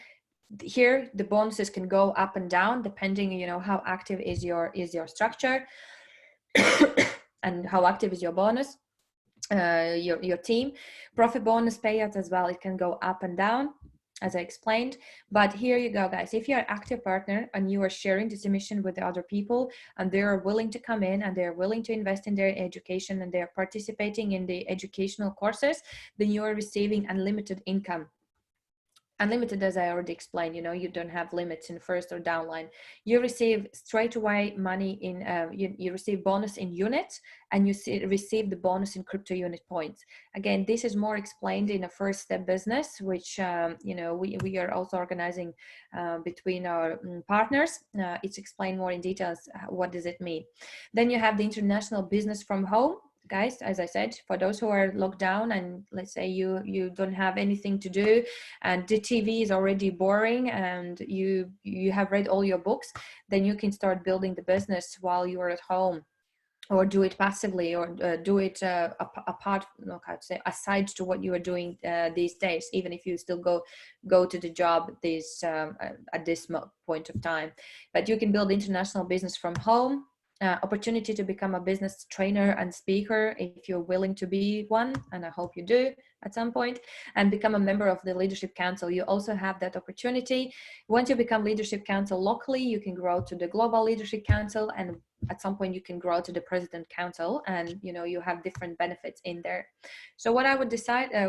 here the bonuses can go up and down depending, how active is your structure. And how active is your bonus, your team. Profit bonus payouts as well, it can go up and down. as I explained. But here you go, guys. If you're an active partner and you are sharing this mission with the other people, and they are willing to come in and they're willing to invest in their education and they're participating in the educational courses, then you are receiving unlimited income. Unlimited, as I already explained, you know, you don't have limits in first or downline. You receive straight away money in, you receive bonus in units, and you receive the bonus in crypto unit points. Again, this is more explained in a first step business, which, you know, we are also organizing between our partners. It's explained more in details. What does it mean? Then you have the international business from home. Guys, as I said, for those who are locked down and let's say you don't have anything to do and the TV is already boring and you have read all your books, then you can start building the business while you're at home, or do it passively, or do it apart, no, how to say, aside to what you are doing these days, even if you still go to the job at this point of time. But you can build international business from home. Opportunity to become a business trainer and speaker if you're willing to be one, and I hope you do at some point, and become a member of the Leadership Council. You also have that opportunity. Once you become Leadership Council locally, you can grow to the Global Leadership Council, and at some point you can grow to the President Council, and you know, you have different benefits in there. So what I would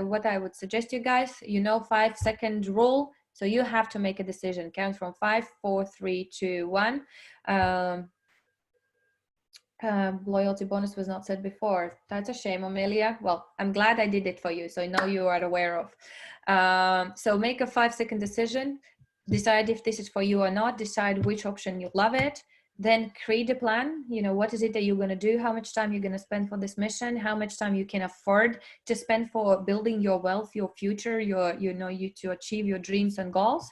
what I would suggest you guys, you know, 5-second rule. So you have to make a decision. Count from 5, 4, 3, 2, 1. Loyalty bonus was not said before. That's a shame, Amelia. Well, I'm glad I did it for you, so I know you are aware of. So make a 5-second decision. Decide if this is for you or not. Decide which option you love it. Then create a plan. You know, what is it that you're going to do? How much time you're going to spend for this mission? How much time you can afford to spend for building your wealth, your future, to achieve your dreams and goals.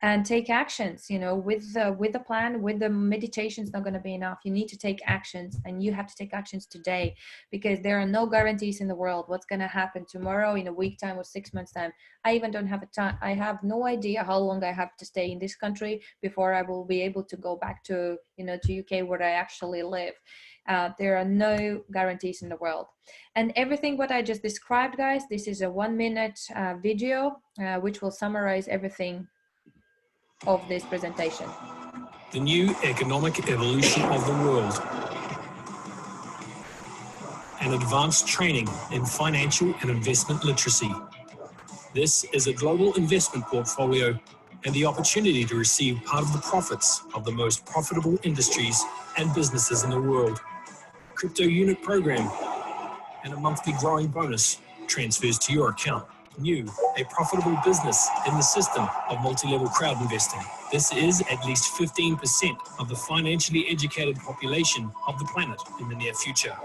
And take actions. You know, with the plan, with the meditation is not going to be enough. You need to take actions, and you have to take actions today, because there are no guarantees in the world what's going to happen tomorrow, in a week time, or 6 months time. I even don't have a time. I have no idea how long I have to stay in this country before I will be able to go back to, you know, to UK where I actually live. There are no guarantees in the world. And everything what I just described, guys, this is a 1-minute video which will summarize everything of this presentation. The new economic evolution of the world. And advanced training in financial and investment literacy. This is a global investment portfolio and the opportunity to receive part of the profits of the most profitable industries and businesses in the world. Crypto unit program and a monthly growing bonus transfers to your account. New, a profitable business in the system of multi-level crowd investing. This is at least 15% of the financially educated population of the planet in the near future.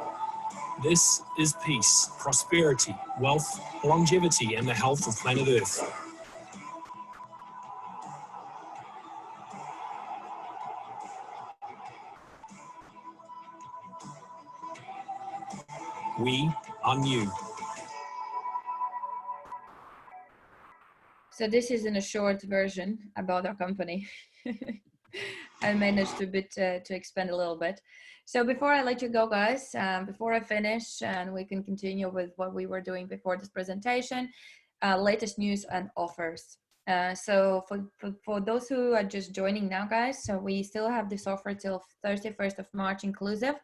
This is peace, prosperity, wealth, longevity, and the health of planet Earth. We are new. So this is in a short version about our company. I managed to expand a little bit. So before I let you go, guys, before I finish and we can continue with what we were doing before this presentation, latest news and offers. So for those who are just joining now, guys, so we still have this offer till 31st of March inclusive.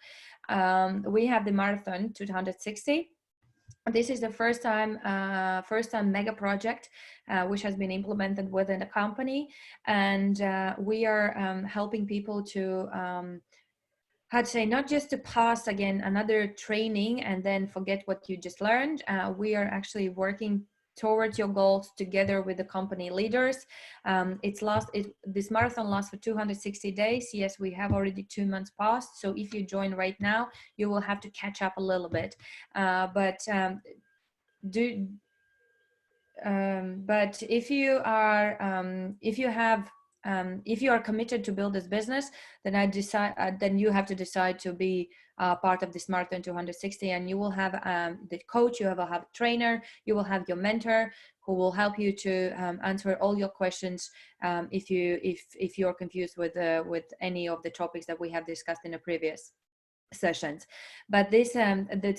We have the Marathon 260. This is the first time mega project which has been implemented within the company, and we are helping people to how to say, not just to pass again another training and then forget what you just learned. We are actually working towards your goals together with the company leaders. This marathon lasts for 260 days. Yes, we have already 2 months passed. So if you join right now, you will have to catch up a little bit. But if you are committed to build this business, then then you have to decide to be part of this Marathon 260, and you will have the coach, you will have a trainer, you will have your mentor who will help you to answer all your questions if you're confused with any of the topics that we have discussed in the previous. sessions. But this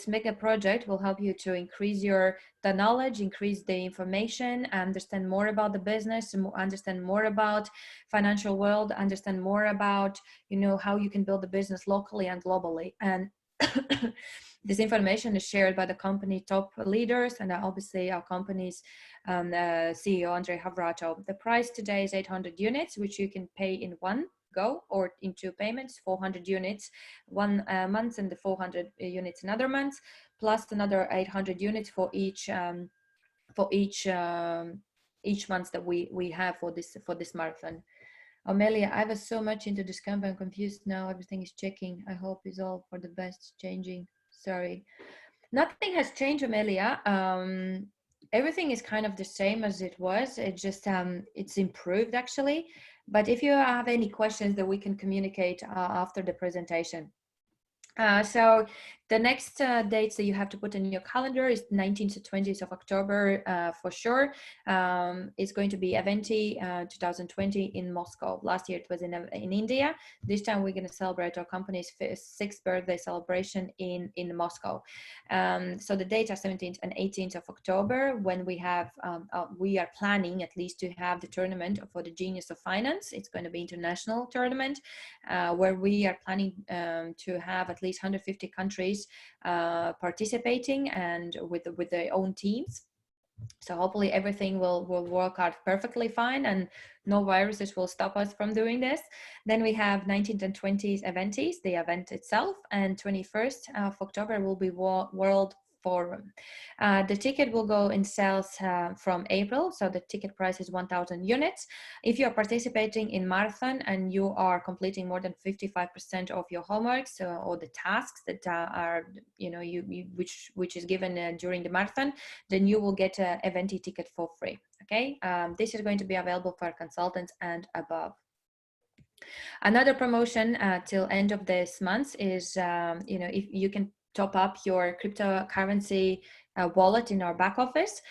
mega project will help you to increase the knowledge, increase the information, understand more about the business, understand more about financial world, understand more about, you know, how you can build a business locally and globally. And this information is shared by the company top leaders and obviously our company's CEO, Andrei Havrato. The price today is 800 units, which you can pay in one go or in 2 payments, 400 units one month and the 400 units another month, plus another 800 units for each month that we have for this marathon. Amelia, I was so much into this campaign, I'm confused now. Everything is checking. I hope it's all for the best. Changing. Sorry. Nothing has changed, Amelia. Everything is kind of the same as it was. It just it's improved actually. But if you have any questions that we can communicate after the presentation. So the next dates that you have to put in your calendar is 19th to 20th of October for sure. It's going to be Eventi 2020 in Moscow. Last year it was in India. This time we're going to celebrate our company's 6th birthday celebration in Moscow. So the dates are 17th and 18th of October when we have, we are planning at least to have the tournament for the Genius of Finance. It's going to be international tournament where we are planning to have at least 150 countries participating and with their own teams. So hopefully everything will work out perfectly fine and no viruses will stop us from doing this. Then we have 19th and 20th Eventies, the event itself, and 21st of October will be World Forum. The ticket will go in sales from April, so the ticket price is 1,000 units. If you're participating in marathon and you are completing more than 55% of your homeworks or the tasks that are, you know, which is given during the marathon, then you will get an Eventi ticket for free. Okay, this is going to be available for consultants and above. Another promotion till end of this month is, you know, if you can top up your cryptocurrency wallet in our back office,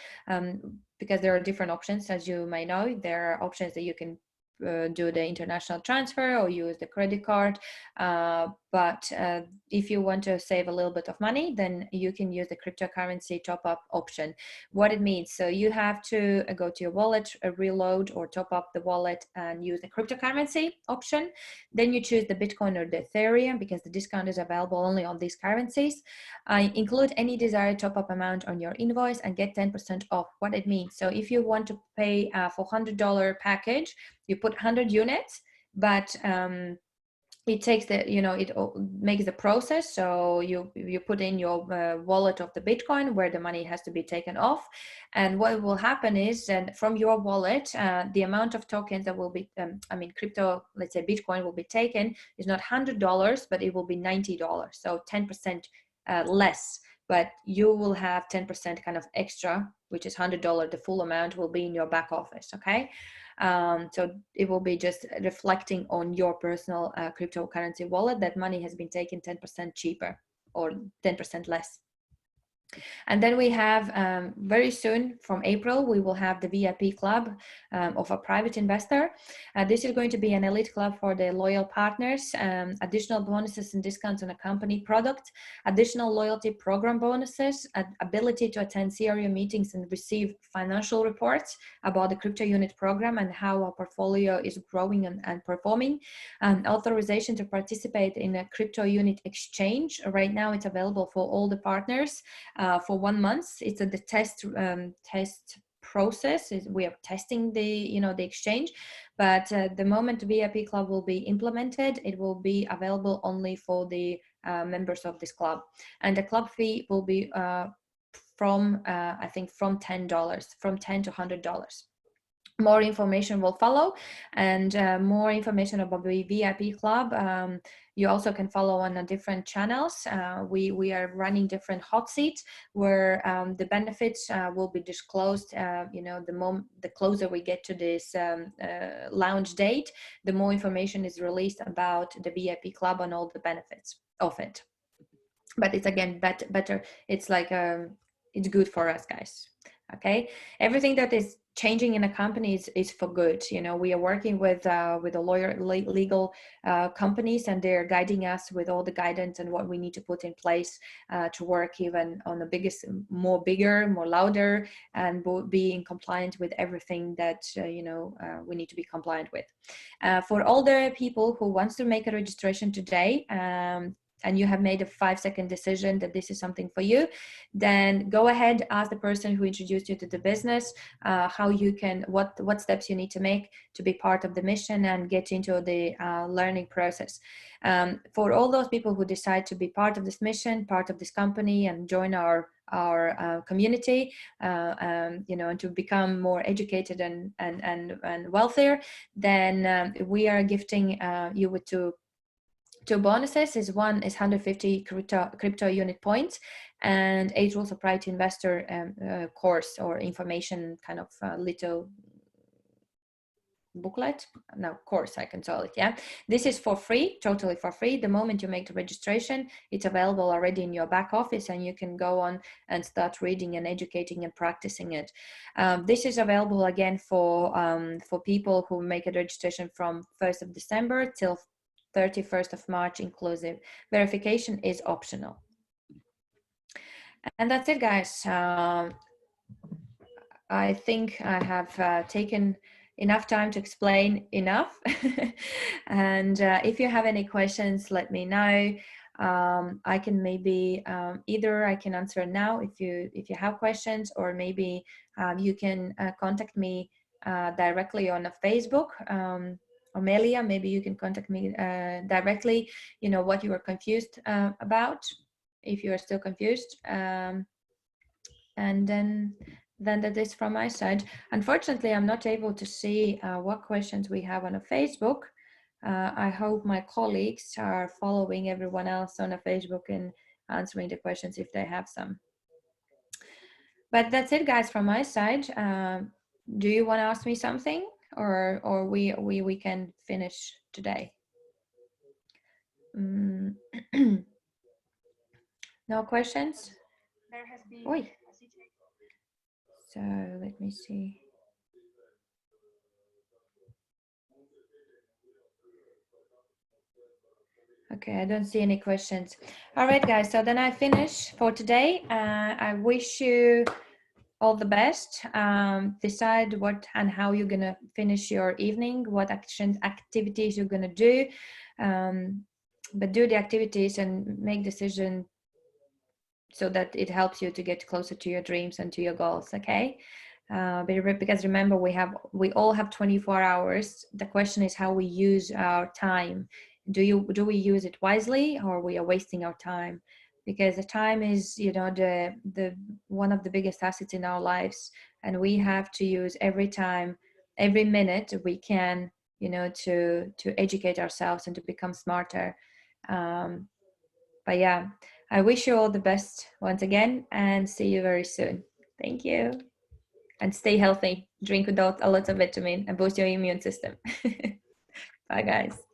because there are different options, as you may know. There are options that you can do the international transfer or use the credit card, but if you want to save a little bit of money, then you can use the cryptocurrency top-up option. What it means, so you have to go to your wallet, reload or top up the wallet and use the cryptocurrency option. Then you choose the Bitcoin or the Ethereum because the discount is available only on these currencies. Include any desired top-up amount on your invoice and get 10% off. What it means, so if you want to pay for $100 package, you put 100 units, but it takes the, you know, it makes the process. So you put in your wallet of the Bitcoin where the money has to be taken off. And what will happen is that from your wallet, the amount of tokens that will be, I mean, crypto, let's say Bitcoin will be taken is not $100, but it will be $90. So 10% less, but you will have 10% kind of extra, which is $100. The full amount will be in your back office. Okay. So it will be just reflecting on your personal cryptocurrency wallet that money has been taken 10% cheaper or 10% less. And then we have very soon from April, we will have the VIP club of a private investor. This is going to be an elite club for the loyal partners, additional bonuses and discounts on a company product, additional loyalty program bonuses, ability to attend CRU meetings and receive financial reports about the crypto unit program and how our portfolio is growing and performing, authorization to participate in a crypto unit exchange. Right now it's available for all the partners for 1 month. It's the test process. We are testing the exchange, but the moment the VIP club will be implemented, it will be available only for the members of this club, and the club fee will be from I think from $10, from $10 to $100. More information will follow, and more information about the VIP club you also can follow on different channels. We are running different hot seats where the benefits will be disclosed. The closer we get to this launch date, the more information is released about the VIP club and all the benefits of it. But it's again better. It's like it's good for us guys. Okay, everything that is changing in a company is for good. You know, we are working with a legal companies, and they're guiding us with all the guidance and what we need to put in place to work even on the biggest, more bigger, more louder, and being compliant with everything that we need to be compliant with. For all the people who wants to make a registration today, and you have made a 5-second decision that this is something for you, then go ahead, ask the person who introduced you to the business how you can, what steps you need to make to be part of the mission and get into the learning process. For all those people who decide to be part of this mission, part of this company, and join our community, and to become more educated and wealthier, then we are gifting you with two bonuses. One is 150 crypto unit points, and 8 rules of right investor course or information, kind of little booklet, no, course I can call it. Yeah, this is for free, totally for free. The moment you make the registration, it's available already in your back office, and you can go on and start reading and educating and practicing it. This is available again for people who make a registration from 1st of December till 31st of March inclusive. Verification is optional. And that's it, guys. I think I have taken enough time to explain enough. And if you have any questions, let me know. I can maybe either I can answer now if you have questions, or maybe you can contact me directly on Facebook. Amelia, maybe you can contact me directly, what you are confused about, if you are still confused. And then that is from my side. Unfortunately, I'm not able to see what questions we have on a Facebook. I hope my colleagues are following everyone else on a Facebook and answering the questions if they have some. But that's it, guys, from my side. Do you want to ask me something? Or we can finish today. No questions? There has been Oi. So let me see. Okay, I don't see any questions. All right, guys, so then I finish for today. I wish you all the best. Decide what and how you're gonna finish your evening, what activities you're gonna do, but do the activities and make decision so that it helps you to get closer to your dreams and to your goals. Okay, because remember, we all have 24 hours. The question is how we use our time. Do we use it wisely, or we are wasting our time? Because the time is, the one of the biggest assets in our lives, and we have to use every time, every minute we can, to educate ourselves and to become smarter. But yeah, I wish you all the best once again, and see you very soon. Thank you, and stay healthy. Drink a lot of vitamin and boost your immune system. Bye, guys.